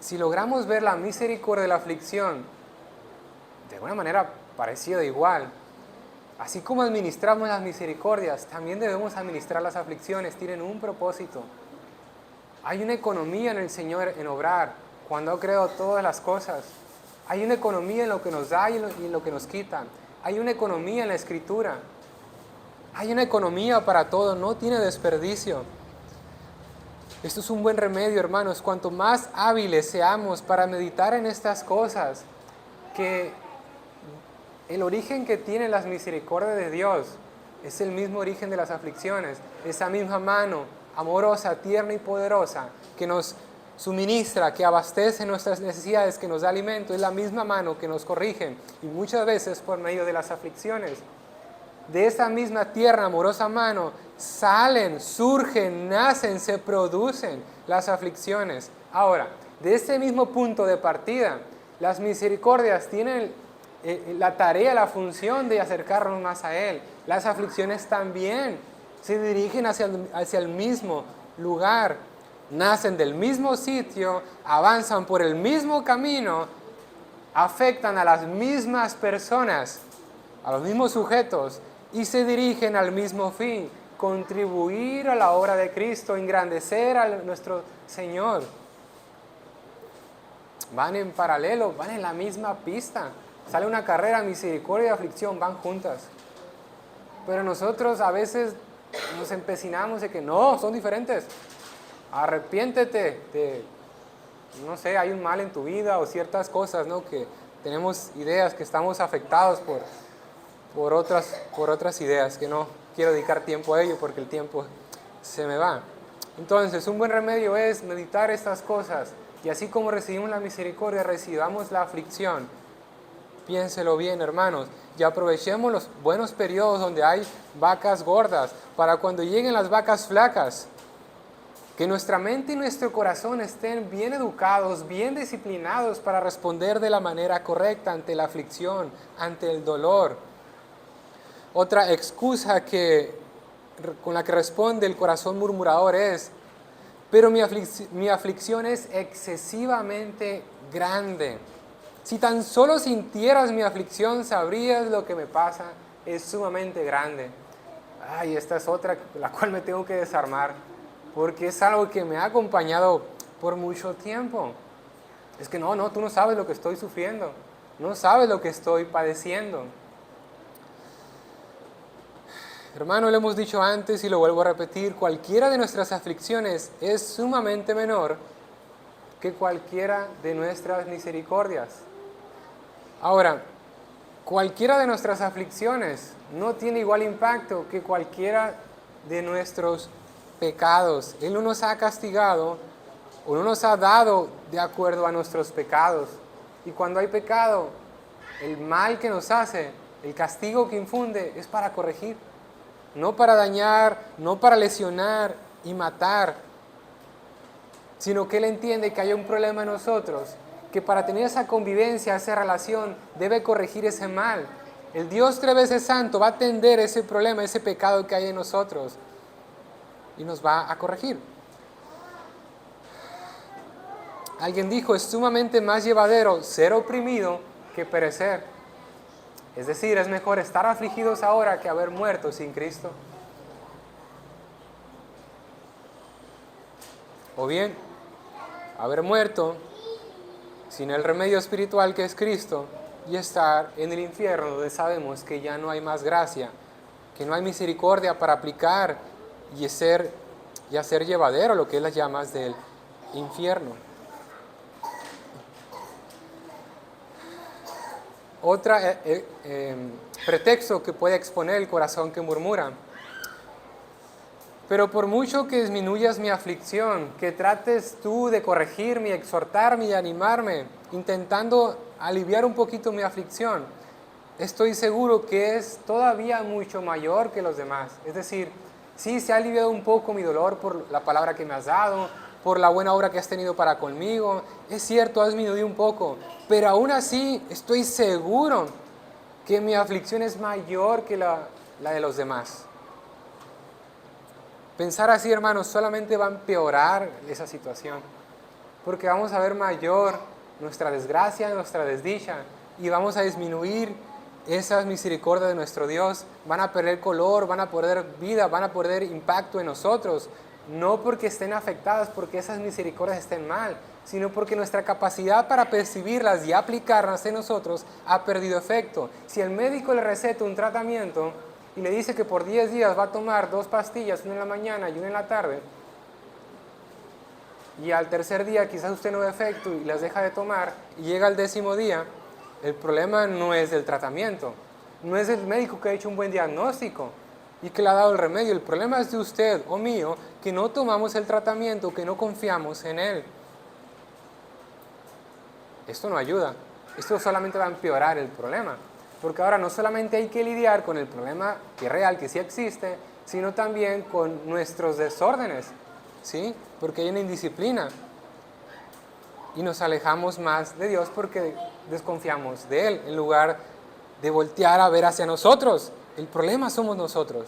Si logramos ver la misericordia de la aflicción de alguna manera parecida igual, así como administramos las misericordias, también debemos administrar las aflicciones, tienen un propósito. Hay una economía en el Señor en obrar, cuando ha creado todas las cosas. Hay una economía en lo que nos da y en lo que nos quita. Hay una economía en la Escritura. Hay una economía para todo, no tiene desperdicio. Esto es un buen remedio, hermanos. Cuanto más hábiles seamos para meditar en estas cosas, que el origen que tienen las misericordias de Dios es el mismo origen de las aflicciones. Esa misma mano amorosa, tierna y poderosa que nos suministra, que abastece nuestras necesidades, que nos da alimento, es la misma mano que nos corrige, y muchas veces por medio de las aflicciones. De esa misma tierna, amorosa mano salen, surgen, nacen, se producen las aflicciones. Ahora, de ese mismo punto de partida, las misericordias tienen la tarea, la función de acercarnos más a Él. Las aflicciones también se dirigen hacia el mismo lugar. Nacen del mismo sitio, avanzan por el mismo camino, afectan a las mismas personas, a los mismos sujetos, y se dirigen al mismo fin: contribuir a la obra de Cristo, engrandecer a nuestro Señor. Van en paralelo, van en la misma pista. Sale una carrera, misericordia y aflicción, van juntas. Pero nosotros a veces nos empecinamos de que no, son diferentes. Arrepiéntete no sé, hay un mal en tu vida o ciertas cosas, ¿no? Que tenemos ideas, que estamos afectados por otras ideas, que no quiero dedicar tiempo a ello porque el tiempo se me va. Entonces, un buen remedio es meditar estas cosas, y así como recibimos la misericordia, recibamos la aflicción. Piénselo bien, hermanos, y aprovechemos los buenos periodos donde hay vacas gordas para cuando lleguen las vacas flacas. Que nuestra mente y nuestro corazón estén bien educados, bien disciplinados para responder de la manera correcta ante la aflicción, ante el dolor. Otra excusa con la que responde el corazón murmurador es: pero mi aflicción es excesivamente grande. Si tan solo sintieras mi aflicción, sabrías lo que me pasa, es sumamente grande. Ay, esta es otra, la cual me tengo que desarmar, porque es algo que me ha acompañado por mucho tiempo. Es que no, tú no sabes lo que estoy sufriendo, no sabes lo que estoy padeciendo. Hermano, lo hemos dicho antes y lo vuelvo a repetir, cualquiera de nuestras aflicciones es sumamente menor que cualquiera de nuestras misericordias. Ahora, cualquiera de nuestras aflicciones no tiene igual impacto que cualquiera de nuestros pecados. Él no nos ha castigado o no nos ha dado de acuerdo a nuestros pecados. Y cuando hay pecado, el mal que nos hace, el castigo que infunde, es para corregir. No para dañar, no para lesionar y matar, sino que Él entiende que hay un problema en nosotros, que para tener esa convivencia, esa relación, debe corregir ese mal. El Dios 3 veces santo va a atender ese problema, ese pecado que hay en nosotros y nos va a corregir. Alguien dijo, es sumamente más llevadero ser oprimido que perecer. Es decir, es mejor estar afligidos ahora que haber muerto sin Cristo. O bien, haber muerto sin el remedio espiritual que es Cristo y estar en el infierno donde sabemos que ya no hay más gracia, que no hay misericordia para aplicar y hacer llevadero lo que es las llamas del infierno. Otro pretexto que puede exponer el corazón que murmura. Pero por mucho que disminuyas mi aflicción, que trates tú de corregirme, exhortarme y animarme, intentando aliviar un poquito mi aflicción, estoy seguro que es todavía mucho mayor que los demás. Es decir, sí, se ha aliviado un poco mi dolor por la palabra que me has dado, por la buena obra que has tenido para conmigo. Es cierto, has disminuido un poco, pero aún así estoy seguro que mi aflicción es mayor que la de los demás. Pensar así, hermanos, solamente va a empeorar esa situación, porque vamos a ver mayor nuestra desgracia, nuestra desdicha, y vamos a disminuir esas misericordias de nuestro Dios. Van a perder color, van a perder vida, van a perder impacto en nosotros, no porque estén afectadas, porque esas misericordias estén mal, sino porque nuestra capacidad para percibirlas y aplicarlas en nosotros ha perdido efecto. Si el médico le receta un tratamiento y le dice que por 10 días va a tomar 2 pastillas, una en la mañana y una en la tarde, y al tercer día quizás usted no ve efecto y las deja de tomar, y llega al 10º día, el problema no es del tratamiento, no es el médico que ha hecho un buen diagnóstico y que le ha dado el remedio. El problema es de usted o mío, que no tomamos el tratamiento, que no confiamos en él. Esto no ayuda, esto solamente va a empeorar el problema. Porque ahora no solamente hay que lidiar con el problema que es real, que sí existe, sino también con nuestros desórdenes, ¿sí? Porque hay una indisciplina. Y nos alejamos más de Dios porque desconfiamos de Él, en lugar de voltear a ver hacia nosotros. El problema somos nosotros.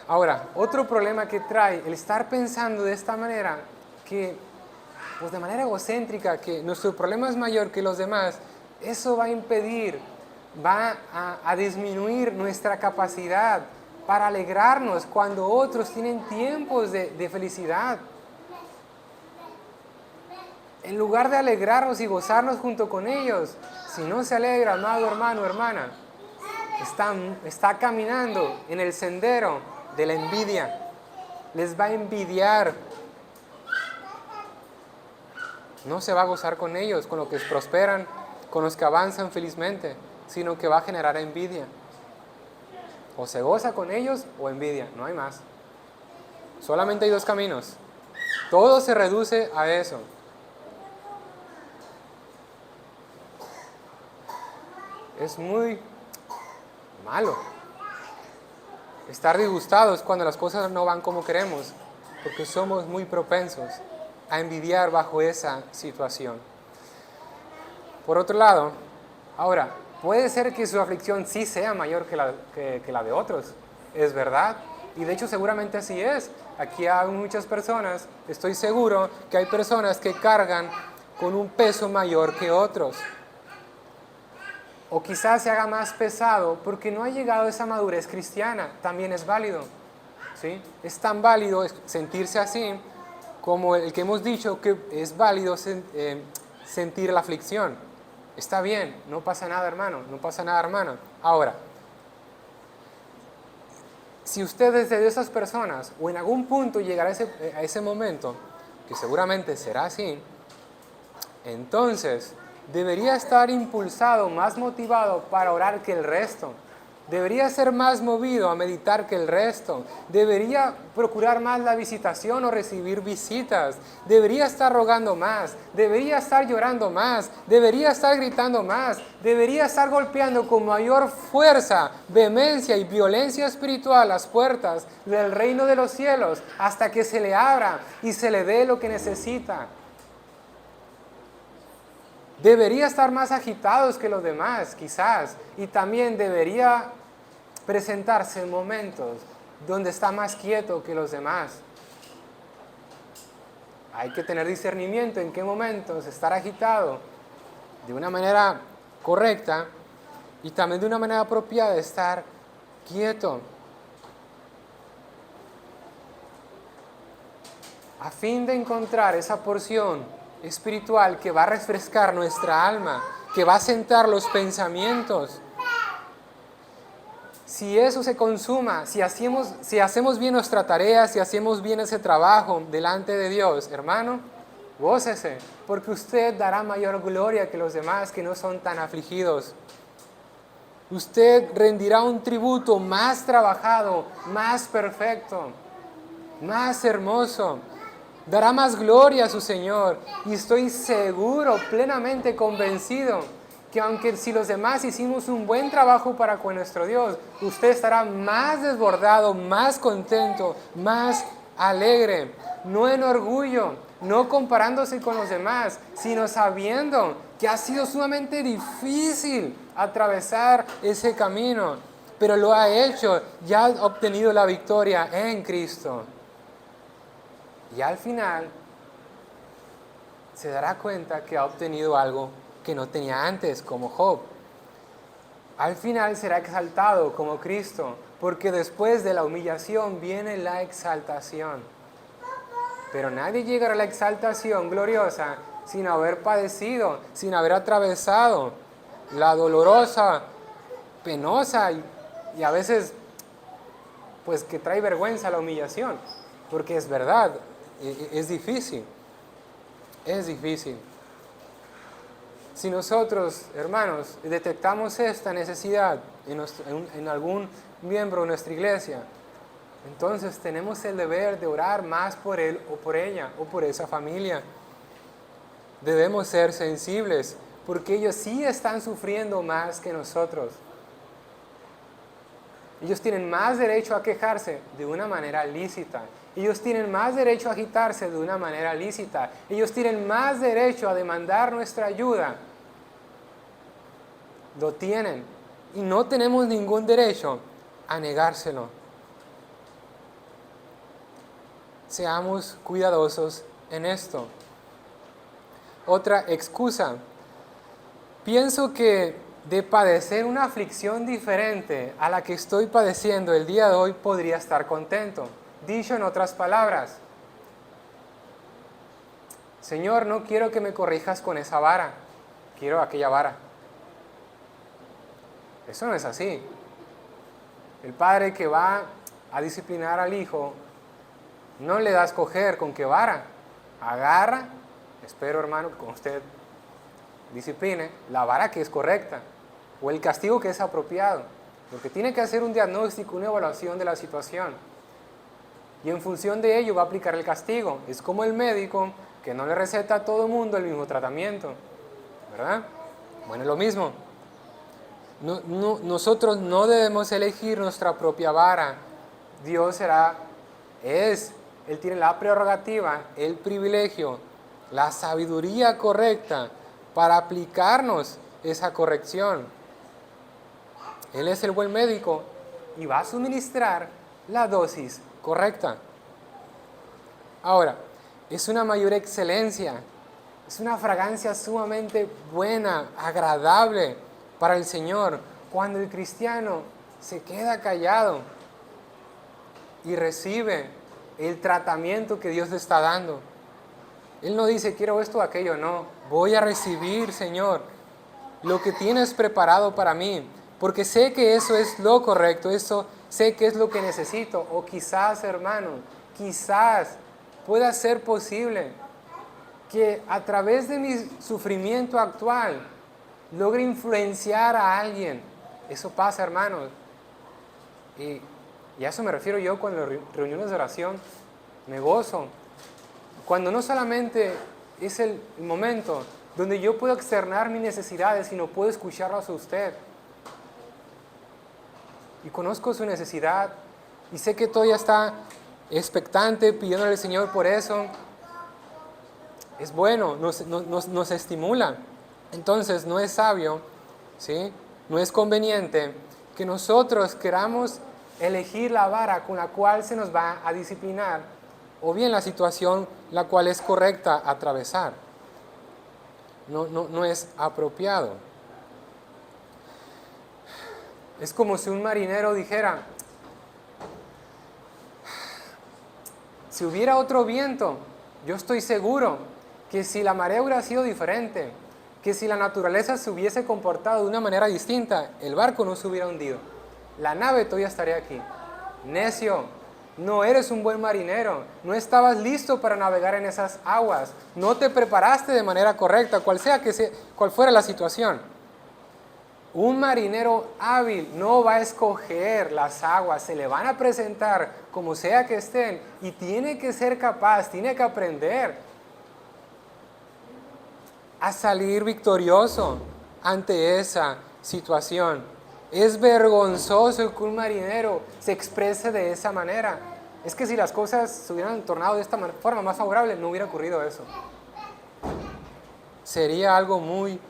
Ahora, otro problema que trae el estar pensando de esta manera, que pues de manera egocéntrica, que nuestro problema es mayor que los demás, eso va a impedir, va a disminuir nuestra capacidad para alegrarnos cuando otros tienen tiempos de felicidad. En lugar de alegrarnos y gozarnos junto con ellos, si no se alegra, amado hermano, hermana, está caminando en el sendero de la envidia. Les va a envidiar. No se va a gozar con ellos, con los que prosperan, con los que avanzan felizmente, sino que va a generar envidia. O se goza con ellos o envidia, no hay más. Solamente hay 2 caminos. Todo se reduce a eso. es muy malo. Estar disgustados cuando las cosas no van como queremos, porque somos muy propensos a envidiar bajo esa situación. Por otro lado, ahora, puede ser que su aflicción sí sea mayor que la de otros, es verdad, y de hecho seguramente así es. Aquí hay muchas personas, estoy seguro que hay personas que cargan con un peso mayor que otros. O quizás se haga más pesado porque no ha llegado a esa madurez cristiana, también es válido. ¿Sí? Es tan válido sentirse así como el que hemos dicho que es válido sentir la aflicción. Está bien, no pasa nada, hermano, no pasa nada, hermana. Ahora, si usted es de esas personas o en algún punto llegará a ese momento, que seguramente será así, entonces debería estar impulsado, más motivado para orar que el resto. Debería ser más movido a meditar que el resto. Debería procurar más la visitación o recibir visitas. Debería estar rogando más. Debería estar llorando más. Debería estar gritando más. Debería estar golpeando con mayor fuerza, vehemencia y violencia espiritual las puertas del reino de los cielos hasta que se le abra y se le dé lo que necesita. Debería estar más agitados que los demás, quizás, y también debería presentarse en momentos donde está más quieto que los demás. Hay que tener discernimiento en qué momentos estar agitado de una manera correcta y también de una manera apropiada de estar quieto. A fin de encontrar esa porción espiritual que va a refrescar nuestra alma, que va a sentar los pensamientos. Si eso se consuma, si hacemos bien nuestra tarea, si hacemos bien ese trabajo delante de Dios, hermano, gócese, porque usted dará mayor gloria que los demás que no son tan afligidos. Usted rendirá un tributo más trabajado, más perfecto, más hermoso. Dará más gloria a su Señor. Y estoy seguro, plenamente convencido, que aunque si los demás hicimos un buen trabajo para con nuestro Dios, usted estará más desbordado, más contento, más alegre. No en orgullo, no comparándose con los demás, sino sabiendo que ha sido sumamente difícil atravesar ese camino, pero lo ha hecho, ya ha obtenido la victoria en Cristo. Y al final se dará cuenta que ha obtenido algo que no tenía antes, como Job. Al final será exaltado como Cristo, porque después de la humillación viene la exaltación. Pero nadie llegará a la exaltación gloriosa sin haber padecido, sin haber atravesado la dolorosa, penosa y a veces pues que trae vergüenza la humillación, porque es verdad, es difícil, es difícil. Si nosotros, hermanos, detectamos esta necesidad en algún miembro de nuestra iglesia, entonces tenemos el deber de orar más por él o por ella o por esa familia. Debemos ser sensibles porque ellos sí están sufriendo más que nosotros. Ellos tienen más derecho a quejarse de una manera lícita. Ellos tienen más derecho a agitarse de una manera lícita. Ellos tienen más derecho a demandar nuestra ayuda. Lo tienen. Y no tenemos ningún derecho a negárselo. Seamos cuidadosos en esto. Otra excusa. Pienso que de padecer una aflicción diferente a la que estoy padeciendo el día de hoy podría estar contento. Dicho en otras palabras, Señor, no quiero que me corrijas con esa vara, quiero aquella vara. Eso no es así. El padre que va a disciplinar al hijo no le da a escoger con qué vara. Agarra, espero hermano que con usted discipline la vara que es correcta o el castigo que es apropiado, porque tiene que hacer un diagnóstico, una evaluación de la situación y en función de ello va a aplicar el castigo. Es como el médico que no le receta a todo mundo el mismo tratamiento, ¿verdad? Bueno, es lo mismo. Nosotros no debemos elegir nuestra propia vara. Dios Él tiene la prerrogativa, el privilegio, la sabiduría correcta para aplicarnos esa corrección. Él es el buen médico y va a suministrar la dosis correcta. Ahora, es una mayor excelencia, es una fragancia sumamente buena, agradable para el Señor cuando el cristiano se queda callado y recibe el tratamiento que Dios le está dando. Él no dice, quiero esto o aquello, no. Voy a recibir, Señor, lo que tienes preparado para mí, porque sé que eso es lo correcto, eso sé que es lo que necesito. O quizás, hermano, quizás pueda ser posible que a través de mi sufrimiento actual logre influenciar a alguien. Eso pasa, hermanos. Y a eso me refiero yo cuando en las reuniones de oración me gozo. Cuando no solamente es el momento donde yo puedo externar mis necesidades, sino puedo escucharlas a usted. Y conozco su necesidad y sé que todavía está expectante, pidiéndole al Señor por eso. Es bueno, nos estimula. Entonces no es sabio, ¿sí? No es conveniente que nosotros queramos elegir la vara con la cual se nos va a disciplinar, o bien la situación la cual es correcta atravesar. No es apropiado. Es como si un marinero dijera, si hubiera otro viento, yo estoy seguro que si la marea hubiera sido diferente, que si la naturaleza se hubiese comportado de una manera distinta, el barco no se hubiera hundido. La nave todavía estaría aquí. Necio, no eres un buen marinero, no estabas listo para navegar en esas aguas, no te preparaste de manera correcta, cual fuera la situación. Un marinero hábil no va a escoger las aguas, se le van a presentar como sea que estén y tiene que ser capaz, tiene que aprender a salir victorioso ante esa situación. Es vergonzoso que un marinero se exprese de esa manera. Es que si las cosas se hubieran tornado de esta forma más favorable, no hubiera ocurrido eso. Sería algo muy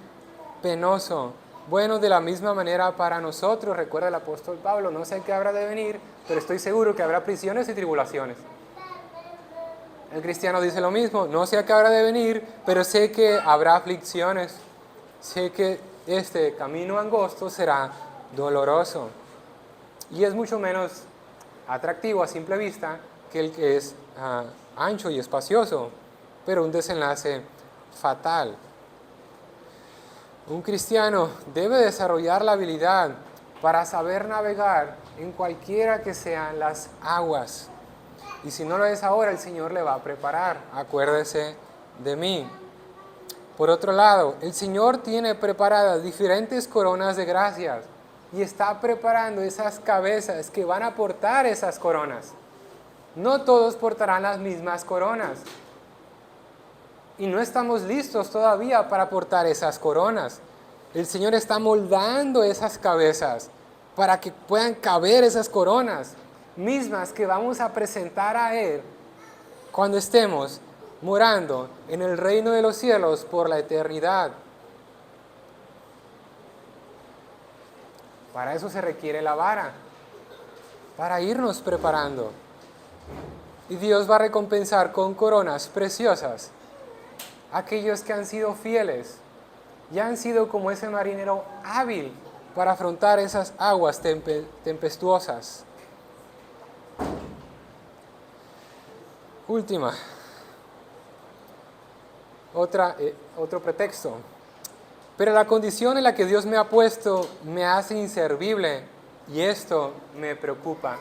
penoso. Bueno, de la misma manera para nosotros, recuerda el apóstol Pablo, no sé qué habrá de venir, pero estoy seguro que habrá prisiones y tribulaciones. El cristiano dice lo mismo, no sé qué habrá de venir, pero sé que habrá aflicciones, sé que este camino angosto será doloroso y es mucho menos atractivo a simple vista que el que es ancho y espacioso, pero un desenlace fatal. Un cristiano debe desarrollar la habilidad para saber navegar en cualquiera que sean las aguas. Y si no lo es ahora, el Señor le va a preparar. Acuérdese de mí. Por otro lado, el Señor tiene preparadas diferentes coronas de gracias y está preparando esas cabezas que van a portar esas coronas. No todos portarán las mismas coronas. Y no estamos listos todavía para portar esas coronas. El Señor está moldando esas cabezas para que puedan caber esas coronas mismas que vamos a presentar a Él cuando estemos morando en el reino de los cielos por la eternidad. Para eso se requiere la vara, para irnos preparando. Y Dios va a recompensar con coronas preciosas aquellos que han sido fieles y han sido como ese marinero hábil para afrontar esas aguas tempestuosas. Última, otro pretexto. Pero la condición en la que Dios me ha puesto me hace inservible y esto me preocupa.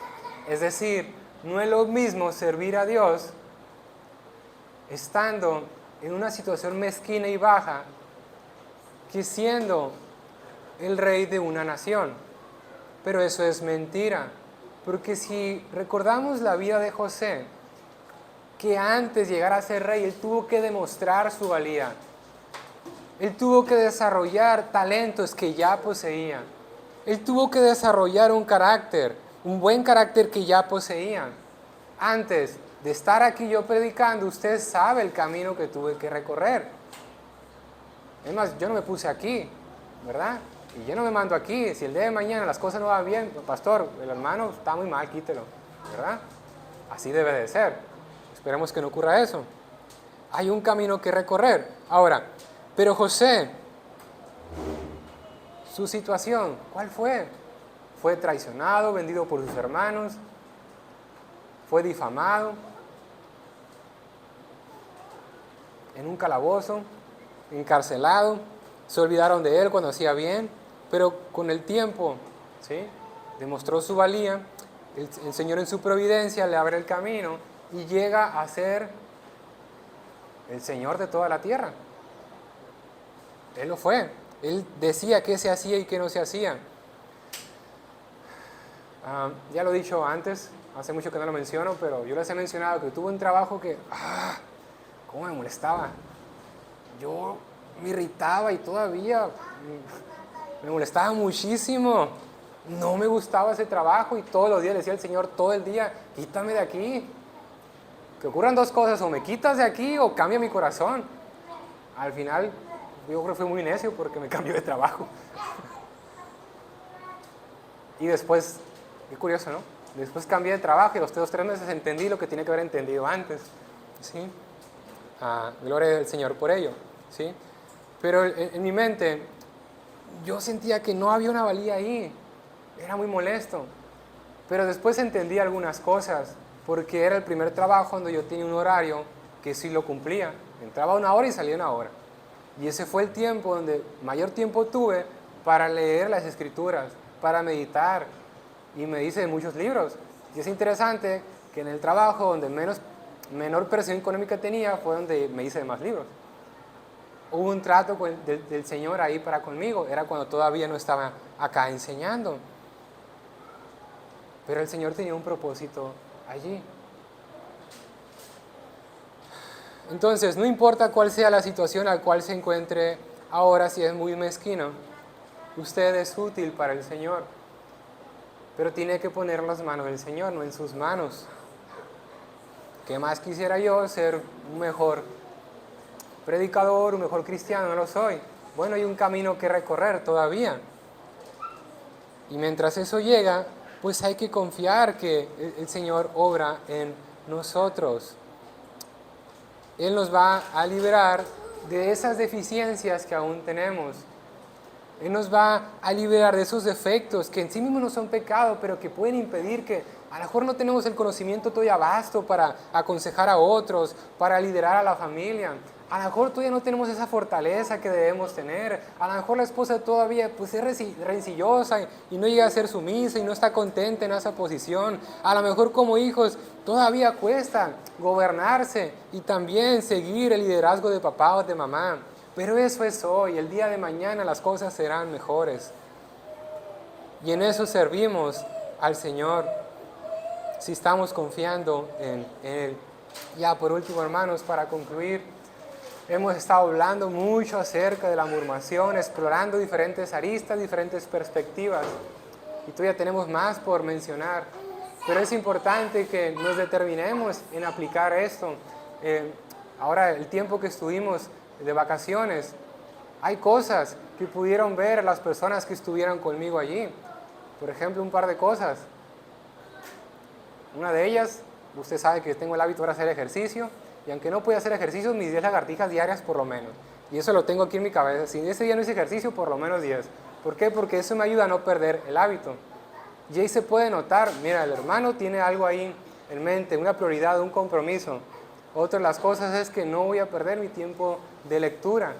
Es decir, no es lo mismo servir a Dios estando en una situación mezquina y baja que siendo el rey de una nación. Pero eso es mentira, porque si recordamos la vida de José, que antes de llegar a ser rey, él tuvo que demostrar su valía. Él tuvo que desarrollar talentos que ya poseía. Él tuvo que desarrollar un carácter, un buen carácter que ya poseía. Antes de estar aquí yo predicando, usted sabe el camino que tuve que recorrer. Es más, yo no me puse aquí, ¿verdad? Y yo no me mando aquí. Si el día de mañana las cosas no van bien, pastor, el hermano está muy mal, quítelo, ¿verdad? Así debe de ser. Esperemos que no ocurra eso. Hay un camino que recorrer. Ahora, pero José, su situación, ¿cuál fue? ¿Fue traicionado, vendido por sus hermanos? ¿Fue difamado? ¿En un calabozo? ¿Encarcelado? ¿Se olvidaron de él cuando hacía bien? Pero con el tiempo, ¿sí?, demostró su valía. El Señor en su providencia le abre el camino y llega a ser el Señor de toda la tierra. Él lo fue. Él decía qué se hacía y qué no se hacía. Ya lo he dicho antes, hace mucho que no lo menciono, pero yo les he mencionado que tuve un trabajo que, cómo me molestaba. Yo me irritaba y todavía me molestaba muchísimo. No me gustaba ese trabajo y todos los días le decía al Señor, todo el día, quítame de aquí. Que ocurran dos cosas, o me quitas de aquí o cambia mi corazón. Al final, yo creo que fui muy necio porque me cambió de trabajo. Y después, qué curioso, ¿no? Después cambié de trabajo y los 3 meses entendí lo que tenía que haber entendido antes. ¿Sí? Gloria al Señor por ello. ¿Sí? Pero en mi mente, yo sentía que no había una valía ahí. Era muy molesto. Pero después entendí algunas cosas, porque era el primer trabajo donde yo tenía un horario que sí lo cumplía. Entraba 1 hora y salía 1 hora. Y ese fue el tiempo donde mayor tiempo tuve para leer las Escrituras, para meditar. Y me hice de muchos libros. Y es interesante que en el trabajo donde menor presión económica tenía fue donde me hice de más libros. Hubo un trato del Señor ahí para conmigo. Era cuando todavía no estaba acá enseñando. Pero el Señor tenía un propósito allí. Entonces, no importa cuál sea la situación al cual se encuentre ahora, si es muy mezquino, usted es útil para el Señor. Pero tiene que poner en las manos del Señor, no en sus manos. ¿Qué más quisiera yo ser un mejor predicador, un mejor cristiano? No lo soy. Bueno, hay un camino que recorrer todavía. Y mientras eso llega, pues hay que confiar que el Señor obra en nosotros. Él nos va a liberar de esas deficiencias que aún tenemos. Él nos va a liberar de esos defectos que en sí mismos no son pecado, pero que pueden impedir que a lo mejor no tenemos el conocimiento todavía vasto para aconsejar a otros, para liderar a la familia. A lo mejor todavía no tenemos esa fortaleza que debemos tener. A lo mejor la esposa todavía pues, es rencillosa y no llega a ser sumisa y no está contenta en esa posición. A lo mejor como hijos todavía cuesta gobernarse y también seguir el liderazgo de papá o de mamá. Pero eso es hoy. El día de mañana las cosas serán mejores. Y en eso servimos al Señor si estamos confiando en Él. Ya por último, hermanos, para concluir, hemos estado hablando mucho acerca de la murmuración, explorando diferentes aristas, diferentes perspectivas. Y todavía tenemos más por mencionar. Pero es importante que nos determinemos en aplicar esto. Ahora, el tiempo que estuvimos de vacaciones, hay cosas que pudieron ver las personas que estuvieron conmigo allí. Por ejemplo, un par de cosas. Una de ellas, usted sabe que tengo el hábito de hacer ejercicio. Y aunque no pueda hacer ejercicio, mis 10 lagartijas diarias por lo menos. Y eso lo tengo aquí en mi cabeza. Si ese día no hice ejercicio, por lo menos 10. ¿Por qué? Porque eso me ayuda a no perder el hábito. Y ahí se puede notar, mira, el hermano tiene algo ahí en mente, una prioridad, un compromiso. Otra de las cosas es que no voy a perder mi tiempo de lectura.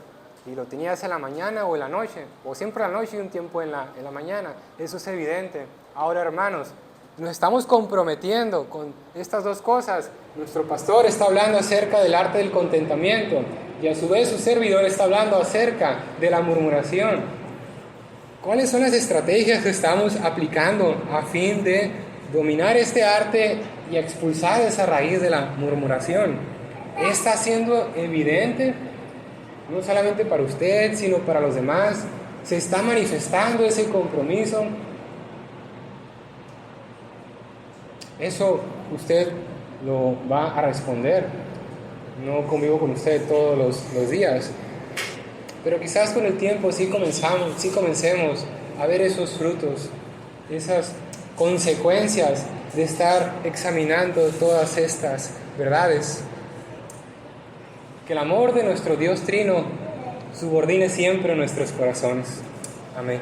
Y lo tenía hacia la mañana o en la noche. O siempre en la noche y un tiempo en la mañana. Eso es evidente. Ahora, hermanos, nos estamos comprometiendo con estas dos cosas. Nuestro pastor está hablando acerca del arte del contentamiento y a su vez su servidor está hablando acerca de la murmuración. ¿Cuáles son las estrategias que estamos aplicando a fin de dominar este arte y expulsar esa raíz de la murmuración? ¿Está siendo evidente? No solamente para usted, sino para los demás. ¿Se está manifestando ese compromiso? Eso usted lo va a responder. No convivo con usted todos los días, pero quizás con el tiempo sí comencemos a ver esos frutos, esas consecuencias de estar examinando todas estas verdades. Que el amor de nuestro Dios Trino subordine siempre nuestros corazones. Amén.